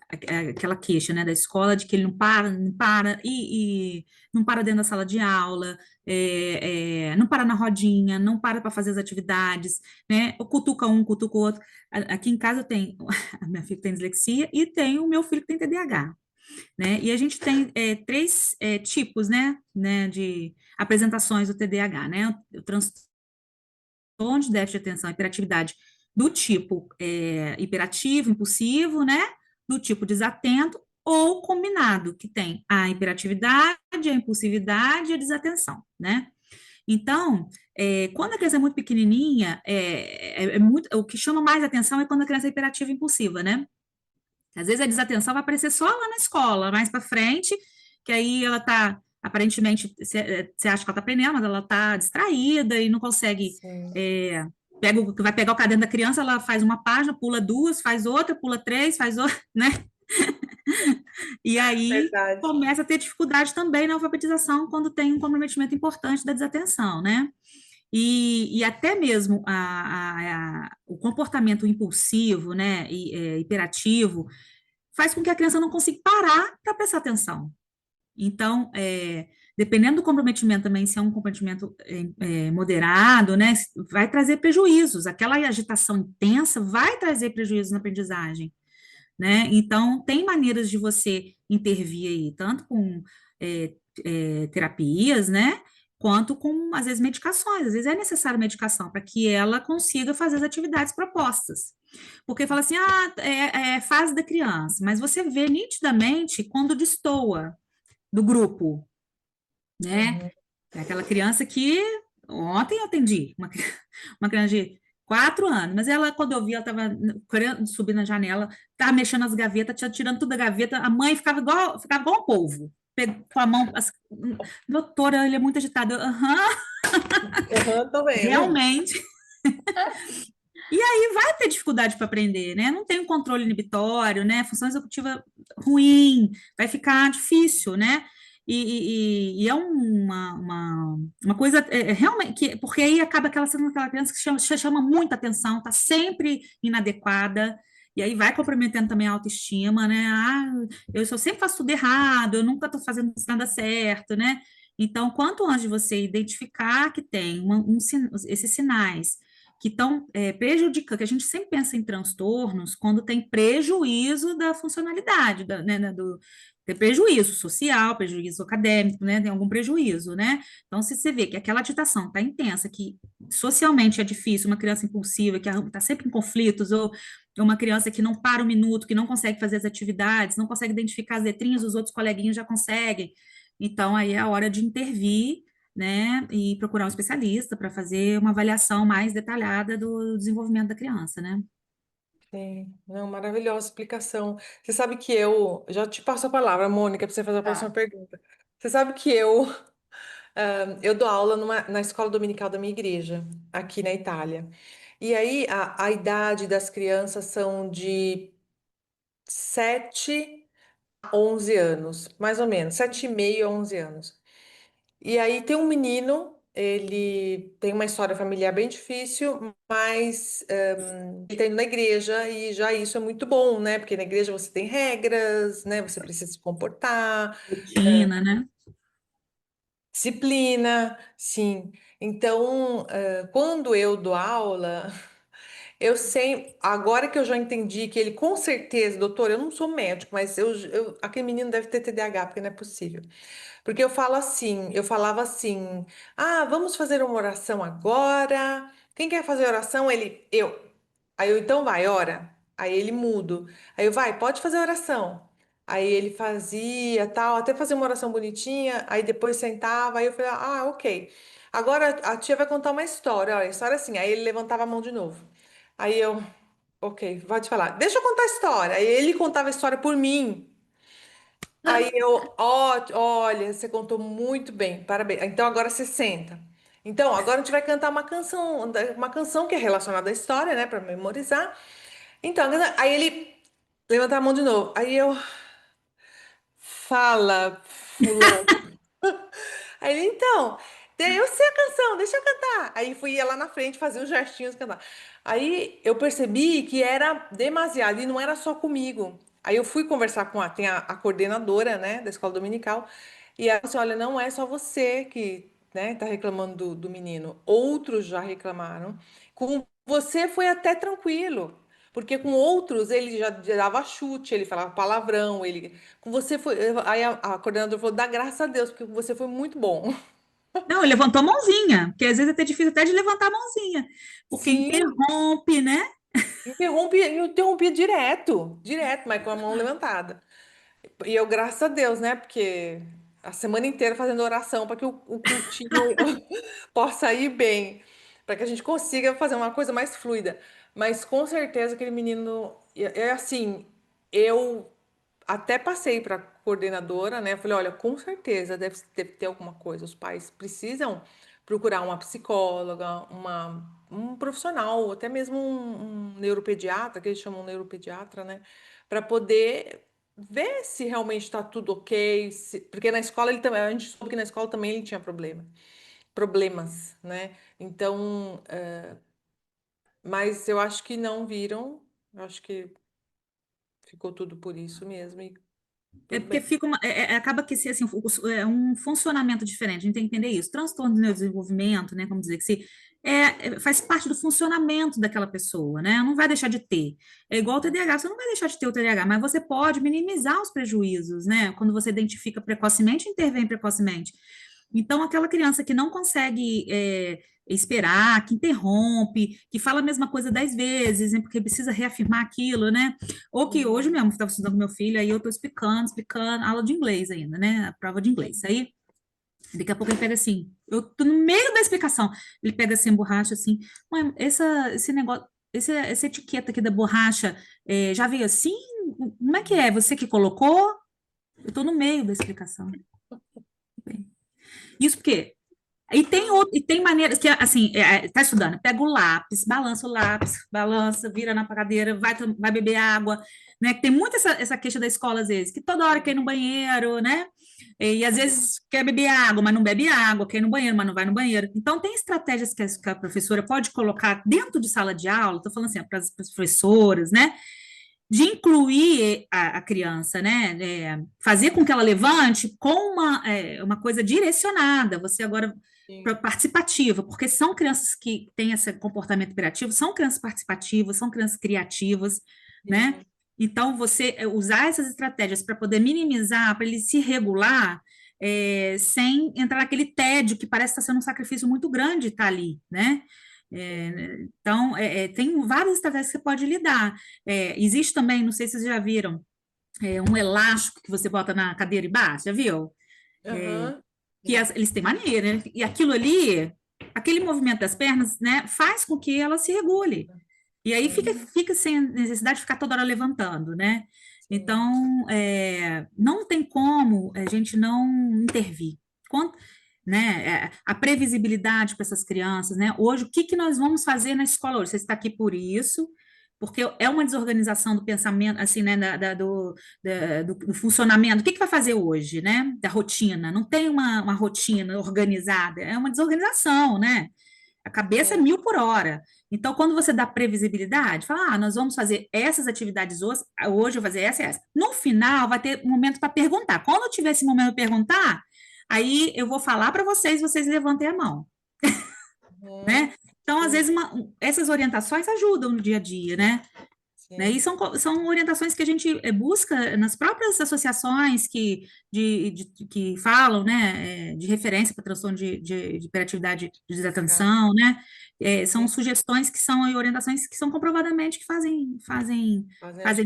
aquela queixa, né, da escola de que ele e não para dentro da sala de aula, não para na rodinha, não para fazer as atividades, né? Ou cutuca um, cutuca o outro. Aqui em casa eu tenho a minha filha que tem dislexia e tenho o meu filho que tem TDAH, né? E a gente tem três tipos, né, de apresentações do TDAH, né? O transtorno de déficit de atenção e hiperatividade do tipo hiperativo, impulsivo, né? Do tipo desatento ou combinado, que tem a hiperatividade, a impulsividade e a desatenção, né? Então, quando a criança é muito pequenininha, o que chama mais atenção é quando a criança é hiperativa e impulsiva, né? Às vezes a desatenção vai aparecer só lá na escola, mais para frente, que aí ela tá, aparentemente, você acha que ela tá aprendendo, mas ela tá distraída e não consegue. Sim, é, vai pegar o caderno da criança, ela faz uma página, pula duas, faz outra, pula três, faz outra, né? E aí verdade. começa a ter dificuldade também na alfabetização quando tem um comprometimento importante da desatenção, né? E até mesmo o comportamento impulsivo, né, hiperativo, faz com que a criança não consiga parar para prestar atenção. Então, dependendo do comprometimento também, se é um comprometimento moderado, né, vai trazer prejuízos. Aquela agitação intensa vai trazer prejuízos na aprendizagem, né? Então, tem maneiras de você intervir aí, tanto com terapias, né? Quanto com, às vezes, medicações. Às vezes é necessário medicação para que ela consiga fazer as atividades propostas. Porque fala assim, é fase da criança, mas você vê nitidamente quando destoa do grupo, né? Uhum. É aquela criança que ontem eu atendi, uma criança de 4 anos, mas ela, quando eu vi, ela estava querendo subir na janela, estava mexendo nas gavetas, tirando tudo da gaveta, a mãe ficava igual um polvo, com a mão, doutora, ele é muito agitado, aham, Uhum, tô vendo. realmente, e aí vai ter dificuldade para aprender, né? Não tem um controle inibitório, né? Função executiva ruim, vai ficar difícil, né? E é uma coisa realmente porque aí acaba sendo aquela criança que chama muita atenção, está sempre inadequada E aí vai comprometendo também a autoestima, né? Ah, eu só sempre faço tudo errado, eu nunca estou fazendo nada certo, né? Então, quanto antes de você identificar que tem esses sinais que estão prejudicando, que a gente sempre pensa em transtornos quando tem prejuízo da funcionalidade, tem prejuízo social, prejuízo acadêmico, né? Tem algum prejuízo, né? Então, se você vê que aquela agitação está intensa, que socialmente é difícil, uma criança impulsiva, que está sempre em conflitos, ou uma criança que não para um minuto, que não consegue fazer as atividades, não consegue identificar as letrinhas, os outros coleguinhas já conseguem. Então, aí é a hora de intervir, né, e procurar um especialista para fazer uma avaliação mais detalhada do desenvolvimento da criança, né? Sim, não, maravilhosa explicação. Você sabe que eu já te passo a palavra, Mônica, para você fazer a próxima Tá. pergunta. Você sabe que eu dou aula na escola dominical da minha igreja, aqui na Itália. E aí a idade das crianças são de 7 a 11 anos, mais ou menos, 7,5 a 11 anos. E aí tem um menino, ele tem uma história familiar bem difícil, mas ele está indo na igreja e já isso é muito bom, né? Porque na igreja você tem regras, né? Você precisa se comportar, Rotina, né? disciplina, sim. Então, quando eu dou aula, eu sei, agora que eu já entendi que ele com certeza, doutor, eu não sou médico, mas aquele menino deve ter TDAH, porque não é possível. Porque eu falava assim: ah, vamos fazer uma oração agora. Quem quer fazer oração? Ele, eu. Aí eu, então vai, ora. Aí ele mudo. Aí eu, vai, pode fazer oração. Aí ele fazia tal, até fazer uma oração bonitinha. Aí depois sentava. Aí eu falei, ah, ok. Agora a tia vai contar uma história. Olha, a história é assim. Aí ele levantava a mão de novo. Aí eu, ok, pode falar. Deixa eu contar a história. Aí ele contava a história por mim. Aí eu, ó, olha, você contou muito bem, parabéns. Então agora você senta. Então, agora a gente vai cantar uma canção que é relacionada à história, né, para memorizar. Então, aí ele levanta a mão de novo. Aí eu, fala, fulano. Aí ele, então, eu sei a canção, deixa eu cantar. Aí fui ia lá na frente fazer os gestinhos cantar. Aí eu percebi que era demasiado e não era só comigo. Aí eu fui conversar tem a coordenadora, né, da escola dominical, e ela disse, olha, não é só você que, né, tá reclamando do menino. Outros já reclamaram. Com você foi até tranquilo. Porque com outros ele já dava chute, ele falava palavrão, ele com você foi. Aí a coordenadora falou: dá graças a Deus, porque com você foi muito bom. Não, ele levantou a mãozinha, porque às vezes é até difícil até de levantar a mãozinha, porque Sim, interrompe, né? interrompia direto, direto, mas com a mão levantada. E eu, graças a Deus, né? Porque a semana inteira fazendo oração para que o cultinho possa ir bem, para que a gente consiga fazer uma coisa mais fluida. Mas com certeza aquele menino, é assim, eu até passei para a coordenadora, né? Falei, olha, com certeza deve ter alguma coisa. Os pais precisam procurar uma psicóloga, um profissional, até mesmo um neuropediatra, que eles chamam neuropediatra, né? Para poder ver se realmente está tudo ok. Porque na escola ele também, a gente soube que na escola também ele tinha problemas, né? Então, mas eu acho que não viram. Eu acho que ficou tudo por isso mesmo e É tudo porque bem. fica acaba que assim, é um funcionamento diferente, a gente tem que entender isso. Transtorno do neurodesenvolvimento, né? Como dizer que se faz parte do funcionamento daquela pessoa, né? Não vai deixar de ter. É igual o TDAH, você não vai deixar de ter o TDAH, mas você pode minimizar os prejuízos, né? Quando você identifica precocemente e intervém precocemente. Então, aquela criança que não consegue esperar, que interrompe, que fala a mesma coisa 10 vezes, né, porque precisa reafirmar aquilo, né? Ou que hoje Uhum. mesmo, estava estudando com meu filho, aí eu estou explicando, aula de inglês ainda, né? A prova de inglês. Aí, daqui a pouco ele pega assim, eu tô no meio da explicação, ele pega assim, a borracha assim, mãe, esse negócio, essa etiqueta aqui da borracha já veio assim? Como é que é? Você que colocou? Eu estou no meio da explicação. Isso porque e tem maneiras que, assim, tá estudando, pega o lápis, balança, vira na cadeira, vai beber água, né? Que tem muito essa queixa da escola, às vezes, que toda hora quer ir no banheiro, né? E às vezes quer beber água, mas não bebe água, quer ir no banheiro, mas não vai no banheiro. Então, tem estratégias que a professora pode colocar dentro de sala de aula, estou falando assim, para as professoras, né? de incluir a criança, né? Fazer com que ela levante com uma coisa direcionada, você agora Sim. participativa, porque são crianças que têm esse comportamento hiperativo, são crianças participativas, são crianças criativas, né? Sim. Então, você usar essas estratégias para poder minimizar, para ele se regular, sem entrar naquele tédio que parece estar sendo um sacrifício muito grande estar ali, né? Então, tem várias estratégias que você pode lidar. Existe também, não sei se vocês já viram, um elástico que você bota na cadeira e baixa, já viu? Aham. Que Não. eles têm maneira, né? E aquilo ali, aquele movimento das pernas, né, faz com que ela se regule. E aí Sim. fica sem necessidade de ficar toda hora levantando, né? Sim. Então, não tem como a gente não intervir. Quanto, né, a previsibilidade para essas crianças, né? Hoje, o que que nós vamos fazer na escola hoje? Você está aqui por isso, porque é uma desorganização do pensamento, assim, né, do funcionamento. O que que vai fazer hoje, né? Da rotina. Não tem uma rotina organizada, é uma desorganização, né? A cabeça é Sim. 1000 por hora. Então, quando você dá previsibilidade, fala, nós vamos fazer essas atividades hoje eu vou fazer essa e essa. No final, vai ter um momento para perguntar. Quando eu tiver esse momento para perguntar, aí eu vou falar para vocês, vocês levantem a mão, né? Uhum. Então, às Sim. vezes, essas orientações ajudam no dia a dia, né? E Sim. são orientações que a gente busca nas próprias associações que falam, né, de referência para transtorno de hiperatividade de Tá. desatenção, né? São Sim. sugestões que são e orientações que são comprovadamente que Fazem a fazem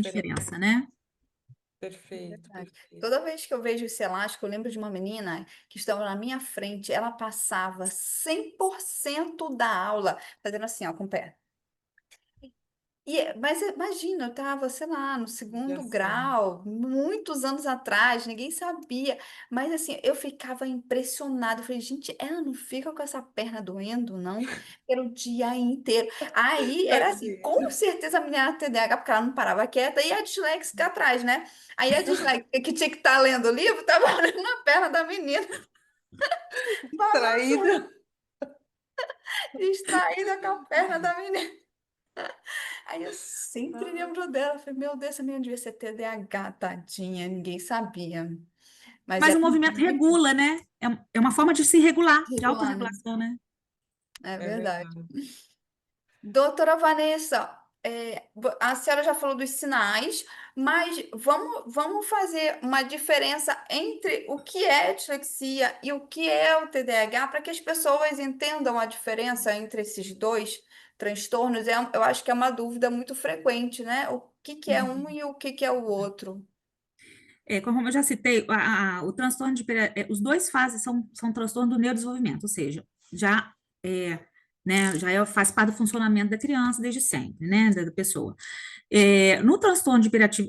diferença. diferença, né? É Perfeito, verdade. perfeito. Toda vez que eu vejo esse elástico, eu lembro de uma menina que estava na minha frente, ela passava 100% da aula fazendo assim, ó, com o pé. Mas imagina, eu estava, sei lá, no segundo Judiação. grau, muitos anos atrás, ninguém sabia. Mas assim, eu ficava impressionada. Eu falei, gente, ela não fica com essa perna doendo, não? Pelo dia inteiro. Aí era assim, com Tadinha. certeza a menina era TDAH, porque ela não parava quieta, e a disléxica atrás, né? Aí a disléxica que tinha que estar lendo o livro, estava olhando na perna da menina, Traída. balançando, distraída com a perna da menina. Aí eu sempre Ah, lembro dela. Falei, meu Deus, essa menina devia ser TDAH, tadinha, ninguém sabia. Mas Mas era o movimento muito regula, né? É uma forma de se regular, de regular, né? autorregulação, né? É é verdade. verdade. Doutora Vanessa, a senhora já falou dos sinais, mas vamos fazer uma diferença entre o que é dislexia e o que é o TDAH para que as pessoas entendam a diferença entre esses dois transtornos. Eu acho que é uma dúvida muito frequente, né? O que que é um e o que que é o outro. Como eu já citei, o transtorno os dois fases são transtorno do neurodesenvolvimento, ou seja, já é, né, faz parte do funcionamento da criança desde sempre, né, da pessoa. No transtorno hiperativo,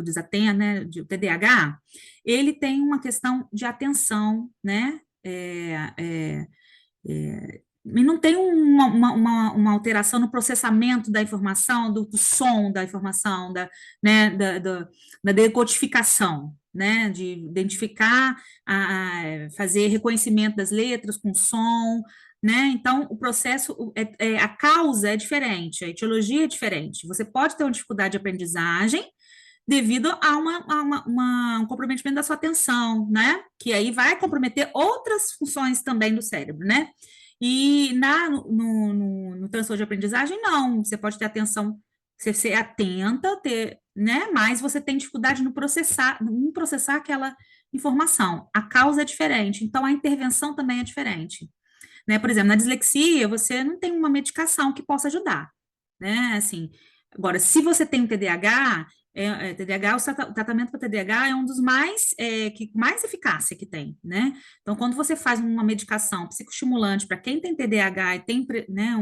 desatento, né, de TDAH, ele tem uma questão de atenção, né, e não tem uma alteração no processamento da informação, do som da informação, né, da decodificação, né, de identificar, fazer reconhecimento das letras com som, né? Então, o processo, a causa é diferente, a etiologia é diferente. Você pode ter uma dificuldade de aprendizagem devido um comprometimento da sua atenção, né? Que aí vai comprometer outras funções também do cérebro, né? E no transtorno de aprendizagem, não. Você pode ter atenção, você ser atenta, né? Mas você tem dificuldade em processar aquela informação. A causa é diferente, então a intervenção também é diferente, né? Por exemplo, na dislexia, você não tem uma medicação que possa ajudar, né? Assim, agora, se você tem um TDAH, TDAH, o tratamento para TDAH é um dos mais eficácia que tem, né? Então, quando você faz uma medicação psicoestimulante para quem tem TDAH e tem, né,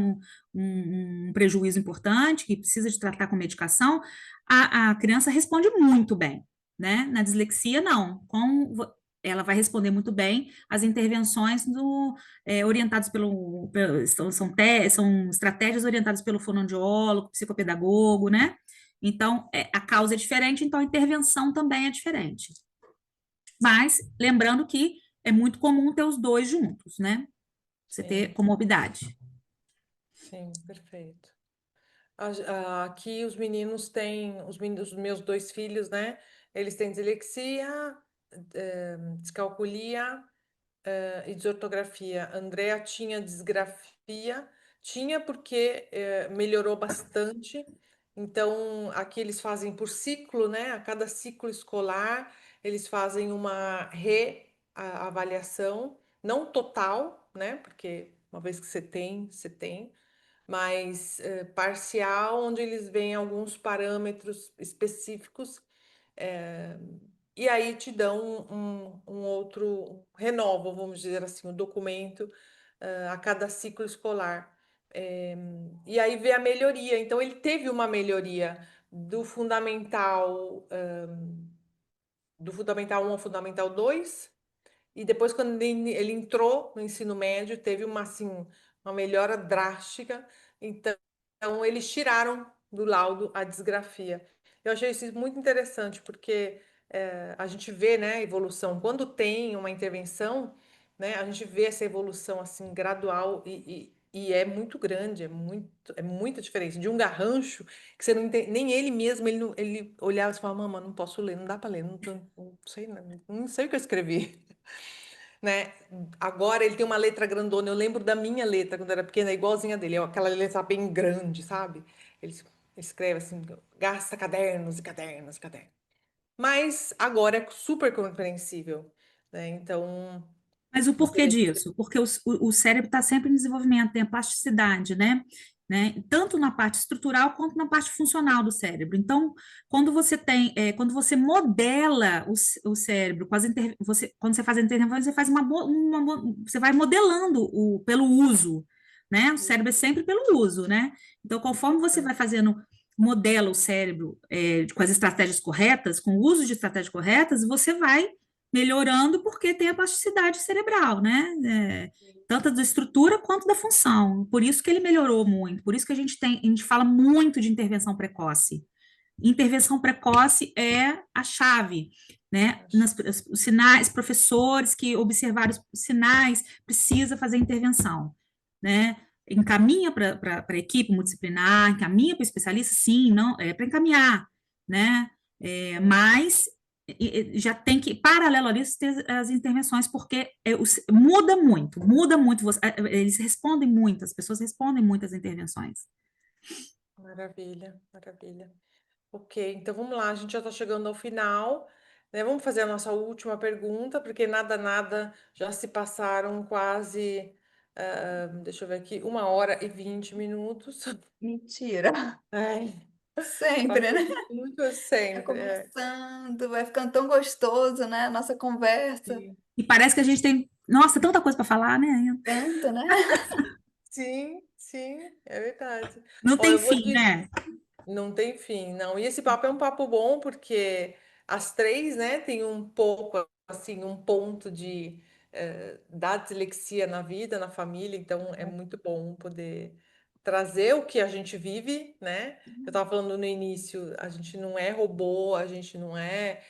um prejuízo importante, que precisa de tratar com medicação, a criança responde muito bem, né? Na dislexia, não. Ela vai responder muito bem às intervenções orientadas são estratégias orientadas pelo fonoaudiólogo, psicopedagogo, né? Então, a causa é diferente, então a intervenção também é diferente. Mas, lembrando que é muito comum ter os dois juntos, né? Você ter Sim, comorbidade. sim, perfeito. Aqui os meninos têm, os meus dois filhos, né? Eles têm dislexia, descalculia, e desortografia. Andrea tinha disgrafia, tinha porque melhorou bastante. Então, aqui eles fazem por ciclo, né? A cada ciclo escolar, eles fazem uma reavaliação, não total, né? Porque uma vez que você tem, mas parcial, onde eles veem alguns parâmetros específicos. eh, e aí te dão um outro, renovam, vamos dizer assim, o documento a cada ciclo escolar. E aí vê a melhoria. Então, ele teve uma melhoria do fundamental, do fundamental 1 ao fundamental 2 e depois, quando ele entrou no ensino médio, teve uma, assim, uma melhora drástica. Então, eles tiraram do laudo a disgrafia. Eu achei isso muito interessante, porque a gente vê, né, a evolução. Quando tem uma intervenção, né, a gente vê essa evolução assim gradual e é muito grande, é muita diferença. De um garrancho que você não entende, nem ele mesmo, ele olhava e falava, mamãe, não posso ler, não dá para ler, não sei, não sei o que eu escrevi. Né? Agora ele tem uma letra grandona. Eu lembro da minha letra quando eu era pequena, igualzinha dele. Aquela letra bem grande, sabe? Ele escreve assim, gasta cadernos e cadernos e cadernos. Mas agora é super compreensível, né? Então, Mas o porquê você... disso? Porque o cérebro está sempre em desenvolvimento, tem a plasticidade, né? Tanto na parte estrutural quanto na parte funcional do cérebro. Então, quando você modela o cérebro, quando você faz a intervenção, você faz você vai modelando pelo uso, né? O cérebro é sempre pelo uso, né? Então, conforme você vai fazendo, modela o cérebro, com as estratégias corretas, com o uso de estratégias corretas, você vai melhorando porque tem a plasticidade cerebral, né? Tanto da estrutura quanto da função. Por isso que ele melhorou muito. Por isso que a gente fala muito de intervenção precoce. Intervenção precoce é a chave, né? Os sinais, professores que observaram os sinais, precisa fazer intervenção, né? Encaminha para a equipe multidisciplinar, encaminha para o especialista, sim, não, é para encaminhar, né? Mas já tem que, paralelo a isso, ter as intervenções, porque muda muito, eles respondem muito, as pessoas respondem muito às intervenções. Maravilha, maravilha. Ok, então vamos lá, a gente já está chegando ao final, né? Vamos fazer a nossa última pergunta, porque nada, já se passaram quase, deixa eu ver aqui, 1h20. Mentira. Ai, Sempre, passou né? muito Vai sempre. conversando, vai ficando tão gostoso, né? A nossa conversa. Sim, E parece que a gente tem, nossa, tanta coisa para falar, né? Tanto, né? sim, é verdade. Não Ó, tem eu vou fim, de né? Não tem fim, não. E esse papo é um papo bom porque as três, né, tem um pouco assim, um ponto de da dislexia na vida, na família, então é muito bom poder trazer o que a gente vive, né? Eu estava falando no início, a gente não é robô, a gente não é,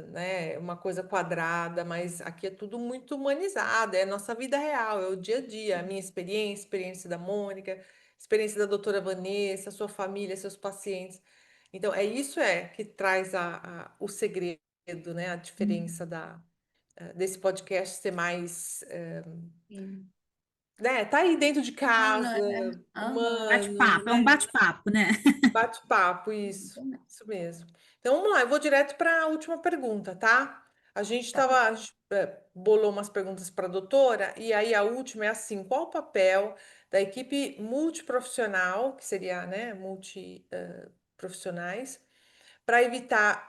né, uma coisa quadrada, mas aqui é tudo muito humanizado, é a nossa vida real, é o dia a dia, a minha experiência, a experiência da Mônica, experiência da doutora Vanessa, sua família, seus pacientes. Então, que traz o segredo, né? A diferença desse podcast ser mais, Sim. né? Tá aí dentro de Humano, casa, é. Aham. humano, Bate-papo, é um né? bate-papo, né? Bate-papo, isso mesmo. Então, vamos lá, eu vou direto para a última pergunta, tá? A gente bolou umas perguntas para a doutora, e aí a última é assim: qual o papel da equipe multiprofissional, que seria, né, multiprofissionais, para evitar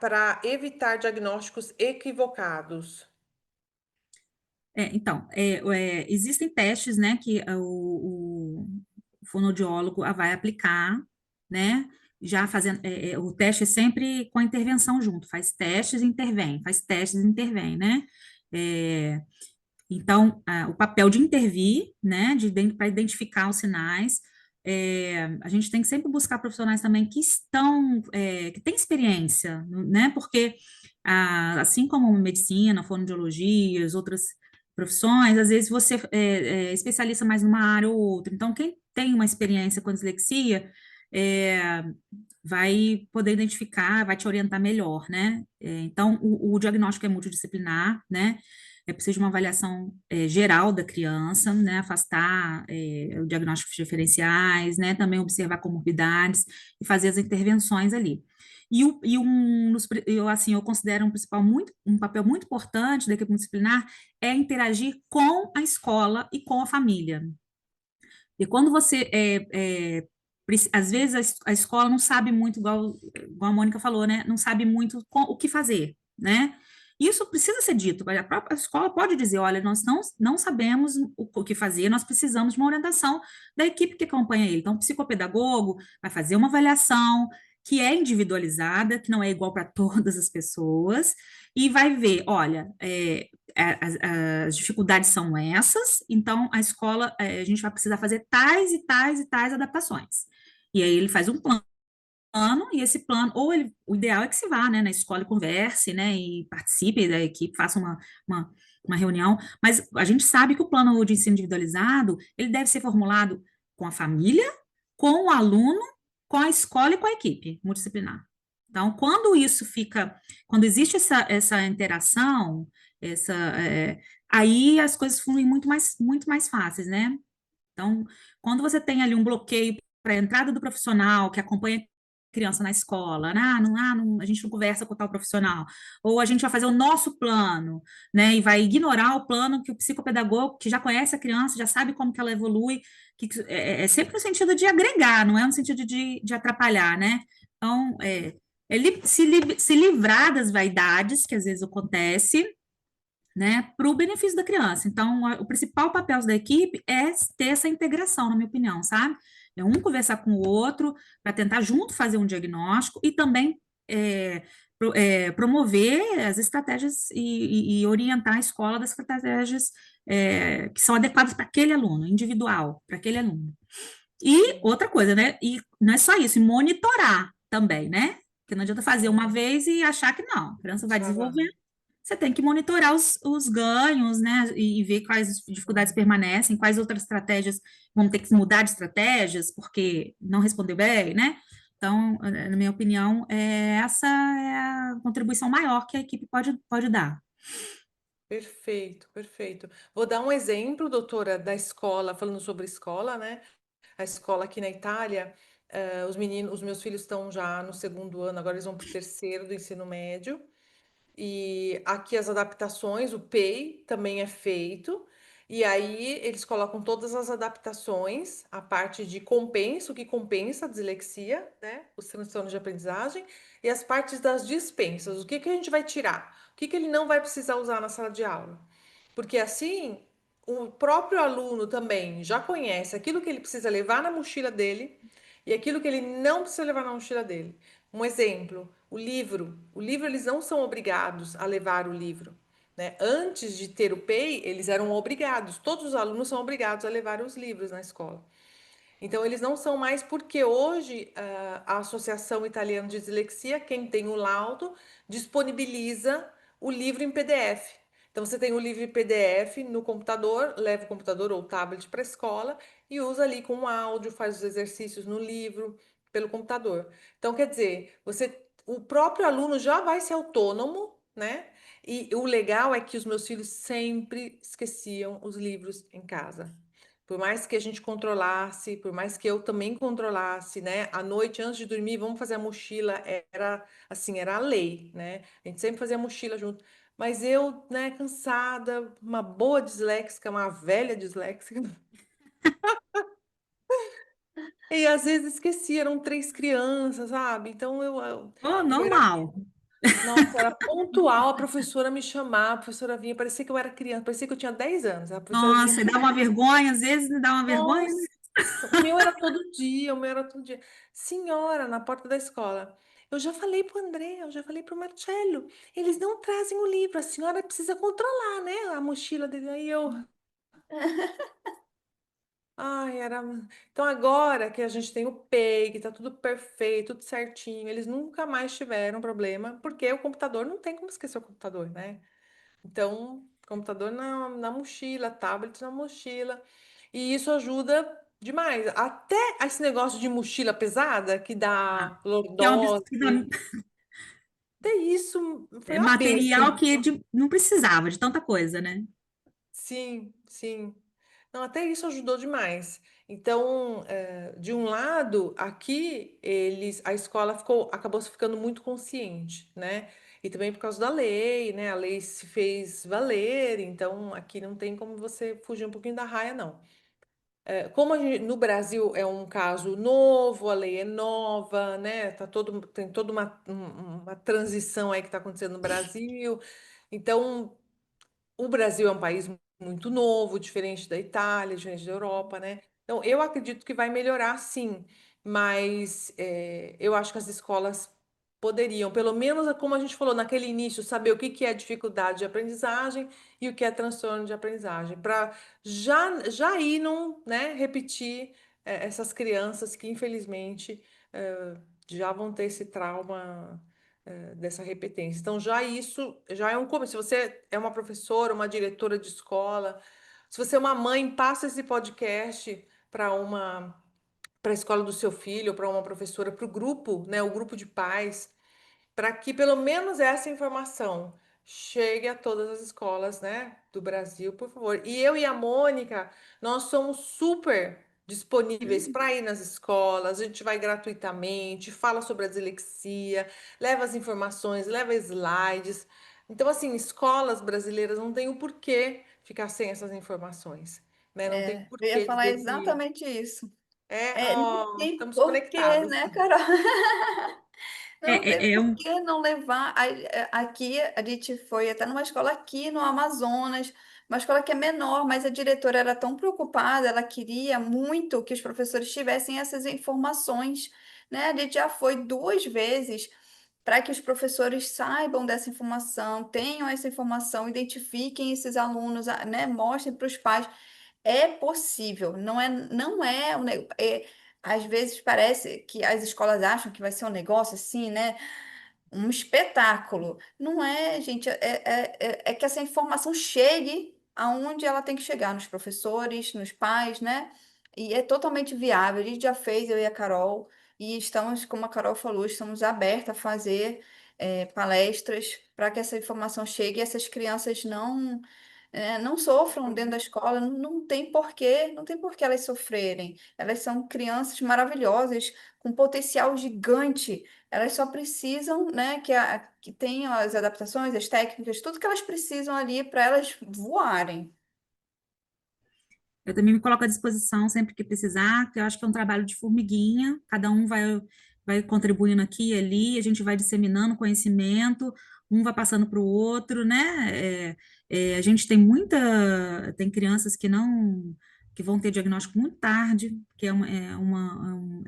diagnósticos equivocados? Então, existem testes, né, que o fonoaudiólogo vai aplicar, né, já fazendo, o teste é sempre com a intervenção junto, faz testes e intervém, né, É, então, o papel de intervir, né, para identificar os sinais, a gente tem que sempre buscar profissionais também que têm experiência, né, porque assim como medicina, fonoaudiologia, as outras profissões, às vezes você especialista mais numa área ou outra. Então, quem tem uma experiência com dislexia, é, vai poder identificar, vai te orientar melhor, né? Então, o diagnóstico é multidisciplinar, né? É preciso de uma avaliação geral da criança, né? Afastar o diagnóstico diferenciais, né? Também observar comorbidades e fazer as intervenções ali. Eu considero um papel muito importante da equipe multidisciplinar é interagir com a escola e com a família. E quando você às vezes a escola não sabe muito, igual a Mônica falou, né? Não sabe muito o que fazer, né? Isso precisa ser dito. A própria escola pode dizer: olha, nós não sabemos o que fazer, nós precisamos de uma orientação da equipe que acompanha ele. Então, o psicopedagogo vai fazer uma avaliação que é individualizada, que não é igual para todas as pessoas, e vai ver: olha, as, as dificuldades são essas, então a escola, a gente vai precisar fazer tais e tais e tais adaptações. E aí ele faz um plano, e esse plano, o ideal é que se vá, né, na escola e converse, né, e participe da equipe, faça uma, uma reunião, mas a gente sabe que o plano de ensino individualizado, ele deve ser formulado com a família, com o aluno, com a escola e com a equipe multidisciplinar. Então, quando existe essa interação, essa, é, aí as coisas fluem muito mais fáceis, né? Então, quando você tem ali um bloqueio para a entrada do profissional que acompanha a criança na escola, né? A gente não conversa com tal profissional, ou a gente vai fazer o nosso plano, né? E vai ignorar o plano que o psicopedagogo, que já conhece a criança, já sabe como que ela evolui, é sempre no sentido de agregar, não é no sentido de atrapalhar, né? Então, se livrar das vaidades que às vezes acontece, né, para o benefício da criança. Então, o principal papel da equipe é ter essa integração, na minha opinião, sabe? É um conversar com o outro para tentar junto fazer um diagnóstico e também promover as estratégias e orientar a escola das estratégias que são adequadas para aquele aluno, individual, para aquele aluno. E outra coisa, né? E não é só isso, e monitorar também, né? Porque não adianta fazer uma vez e achar que não, a criança vai Deixa lá. desenvolver, você tem que monitorar os ganhos, né? E ver quais dificuldades permanecem, quais outras estratégias vão ter que mudar de estratégias, porque não respondeu bem, né? Então, na minha opinião, essa é a contribuição maior que a equipe pode dar. Perfeito, perfeito. Vou dar um exemplo, doutora, da escola, falando sobre escola, né? A escola aqui na Itália, os meus filhos estão já no segundo ano, agora eles vão para o terceiro do ensino médio. E aqui as adaptações, o PEI também é feito. E aí eles colocam todas as adaptações, a parte de compensa, o que compensa a dislexia, né? Os transtornos de aprendizagem, e as partes das dispensas, o que que a gente vai tirar, o que que ele não vai precisar usar na sala de aula. Porque assim, o próprio aluno também já conhece aquilo que ele precisa levar na mochila dele e aquilo que ele não precisa levar na mochila dele. Um exemplo, o livro. O livro, eles não são obrigados a levar o livro, né? Antes de ter o PEI, eles eram obrigados. Todos os alunos são obrigados a levar os livros na escola. Então, eles não são mais porque hoje a Associação Italiana de Dislexia, quem tem o laudo, disponibiliza o livro em PDF. Então, você tem o livro em PDF no computador, leva o computador ou o tablet para a escola e usa ali com o áudio, faz os exercícios no livro, pelo computador. Então, quer dizer, o próprio aluno já vai ser autônomo, né? E o legal é que os meus filhos sempre esqueciam os livros em casa. Por mais que a gente controlasse, por mais que eu também controlasse, né? À noite, antes de dormir, vamos fazer a mochila. Era assim, era a lei, né? A gente sempre fazia a mochila junto. Mas eu, né, cansada, uma boa disléxica, uma velha disléxica, e às vezes esquecia, eram três crianças, sabe? Então Oh, eu era, normal. nossa, era pontual a professora me chamar, a professora vinha, parecia que eu era criança, parecia que eu tinha 10 anos. A professora vinha. Nossa, dá uma vergonha, às vezes me dá uma vergonha, né? Nossa, o meu era todo dia, o meu era todo dia. Senhora, na porta da escola, eu já falei pro André, eu já falei pro Marcelo, eles não trazem o livro, a senhora precisa controlar, né, a mochila dele. Aí eu, ai, era. Então agora que a gente tem o PEI, que tá tudo perfeito, tudo certinho, eles nunca mais tiveram problema, porque o computador não tem como esquecer o computador, né? Então, computador na mochila, tablet na mochila. E isso ajuda demais. Até esse negócio de mochila pesada que Ah, dá que é um lordose. Até isso foi uma material benção. que não precisava de tanta coisa, né? Sim, sim. Não, até isso ajudou demais. Então, de um lado, aqui a escola acabou ficando muito consciente, né? E também por causa da lei, né? A lei se fez valer, então aqui não tem como você fugir um pouquinho da raia, não. Como no Brasil é um caso novo, a lei é nova, né? Tem toda uma transição aí que está acontecendo no Brasil. Então, o Brasil é um país muito novo, diferente da Itália, diferente da Europa, né? Então, eu acredito que vai melhorar, sim, mas eu acho que as escolas poderiam, pelo menos como a gente falou naquele início, saber o que que é dificuldade de aprendizagem e o que é transtorno de aprendizagem, para já ir não, né, repetir essas crianças que, infelizmente, já vão ter esse trauma dessa repetência. Então, já isso já é um começo. Se você é uma professora, uma diretora de escola, se você é uma mãe, passa esse podcast para a escola do seu filho, para uma professora, para o grupo, né, o grupo de pais, para que pelo menos essa informação chegue a todas as escolas, né, do Brasil, por favor. E eu e a Mônica, nós somos super disponíveis para ir nas escolas, a gente vai gratuitamente, fala sobre a dislexia, leva as informações, leva slides. Então, assim, escolas brasileiras não têm o porquê ficar sem essas informações, né? Não tem Eu ia porquê falar dizer que exatamente isso. Não ó, tem estamos porquê, conectados. né, Carol? É, Não tem é, é por um, que não levar. Aqui, a gente foi até numa escola aqui no Amazonas, uma escola que é menor, mas a diretora era tão preocupada, ela queria muito que os professores tivessem essas informações, né? A gente já foi 2 vezes para que os professores saibam dessa informação, tenham essa informação, identifiquem esses alunos, né? Mostrem para os pais. É possível, não é às vezes parece que as escolas acham que vai ser um negócio assim, né? Um espetáculo. Não é, gente, é que essa informação chegue aonde ela tem que chegar, nos professores, nos pais, né? E é totalmente viável. A gente já fez, eu e a Carol, e estamos, como a Carol falou, estamos abertas a fazer palestras para que essa informação chegue e essas crianças não sofram dentro da escola, não tem porquê, não tem porquê elas sofrerem. Elas são crianças maravilhosas, com potencial gigante. Elas só precisam, né, que tenham as adaptações, as técnicas, tudo que elas precisam ali para elas voarem. eu também me coloco à disposição sempre que precisar, porque eu acho que é um trabalho de formiguinha, cada um vai contribuindo aqui e ali, a gente vai disseminando conhecimento, um vai passando para o outro, né? A gente tem crianças que vão ter diagnóstico muito tarde, que é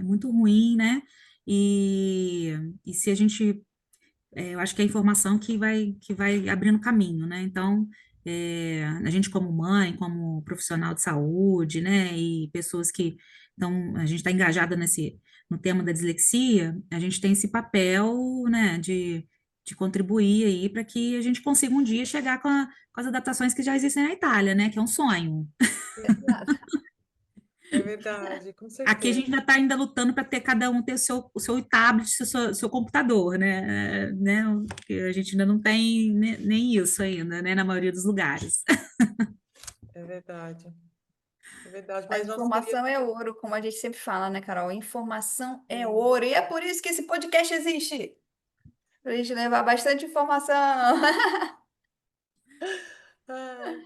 muito ruim, né? E, e se a gente eu acho que é a informação que vai abrindo caminho, né? Então, a gente como mãe, como profissional de saúde, né, e pessoas que, então, a gente está engajada no tema da dislexia, a gente tem esse papel, né, de contribuir aí para que a gente consiga um dia chegar com as adaptações que já existem na Itália, né, que é um sonho. Exato. É verdade, com Aqui a certeza. gente ainda está ainda lutando para ter cada um ter o seu tablet, o seu computador, né? Porque a gente ainda não tem nem isso ainda, né? Na maioria dos lugares. É verdade. É verdade, A mas nós queríamos. informação é ouro, como a gente sempre fala, né, Carol? Informação é ouro. E é por isso que esse podcast existe. Para a gente levar bastante informação. Ai,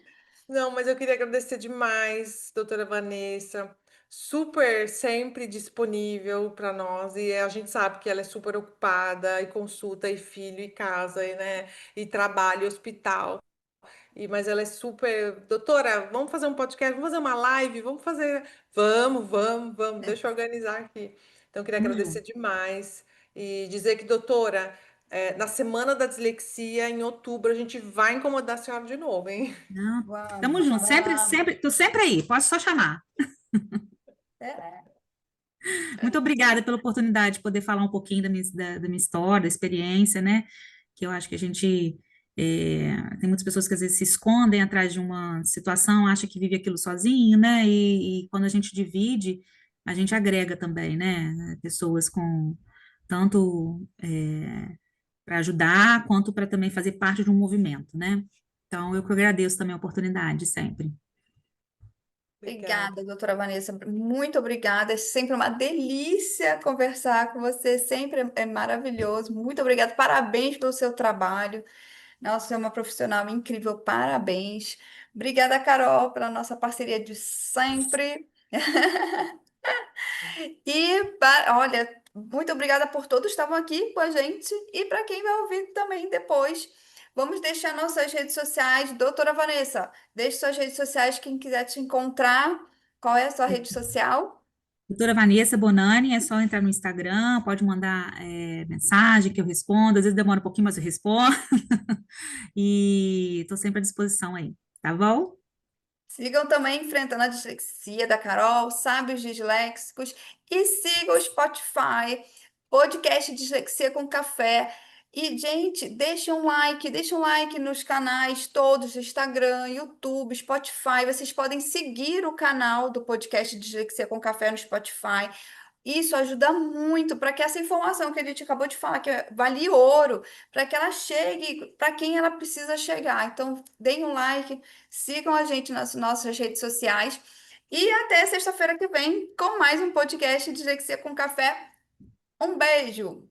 não, mas eu queria agradecer demais, doutora Vanessa. Super sempre disponível para nós. E a gente sabe que ela é super ocupada, e consulta, e filho, e casa, e, né, e trabalho, e hospital. Mas ela é super. Doutora, vamos fazer um podcast, vamos fazer uma live, vamos fazer. Vamos, deixa eu organizar aqui. Então, eu queria Tamo agradecer junto. demais e dizer que, doutora, na semana da dislexia, em outubro, a gente vai incomodar a senhora de novo, hein? Não, tamo Vamos, junto. vamos. Tô sempre aí. Pode só chamar. É. Muito obrigada pela oportunidade de poder falar um pouquinho da minha história, da experiência, né? Que eu acho que a gente Tem muitas pessoas que às vezes se escondem atrás de uma situação, acham que vive aquilo sozinho, né? E quando a gente divide, a gente agrega também, né? Pessoas com tanto para ajudar, quanto para também fazer parte de um movimento, né? Então, eu que agradeço também a oportunidade, sempre. Obrigada. Obrigada, doutora Vanessa. Muito obrigada. É sempre uma delícia conversar com você. Sempre é maravilhoso. Muito obrigada. Parabéns pelo seu trabalho. Nossa, você é uma profissional incrível. Parabéns. Obrigada, Carol, pela nossa parceria de sempre. E, olha, muito obrigada por todos que estavam aqui com a gente e para quem vai ouvir também depois. Vamos deixar nossas redes sociais. Doutora Vanessa, deixe suas redes sociais, quem quiser te encontrar. Qual é a sua rede social? Doutora Vanessa Bonani, é só entrar no Instagram, pode mandar mensagem que eu respondo, às vezes demora um pouquinho, mas eu respondo. E estou sempre à disposição aí, tá bom? Sigam também Enfrentando a Dislexia da Carol, Sábios Disléxicos e sigam o Spotify, podcast Dislexia com Café. E, gente, deixa um like nos canais todos, Instagram, YouTube, Spotify. Vocês podem seguir o canal do podcast Dislexia com Café no Spotify. Isso ajuda muito para que essa informação que a gente acabou de falar, que vale ouro, para que ela chegue para quem ela precisa chegar. Então, deem um like, sigam a gente nas nossas redes sociais e até sexta-feira que vem com mais um podcast de Dislexia com Café. Um beijo!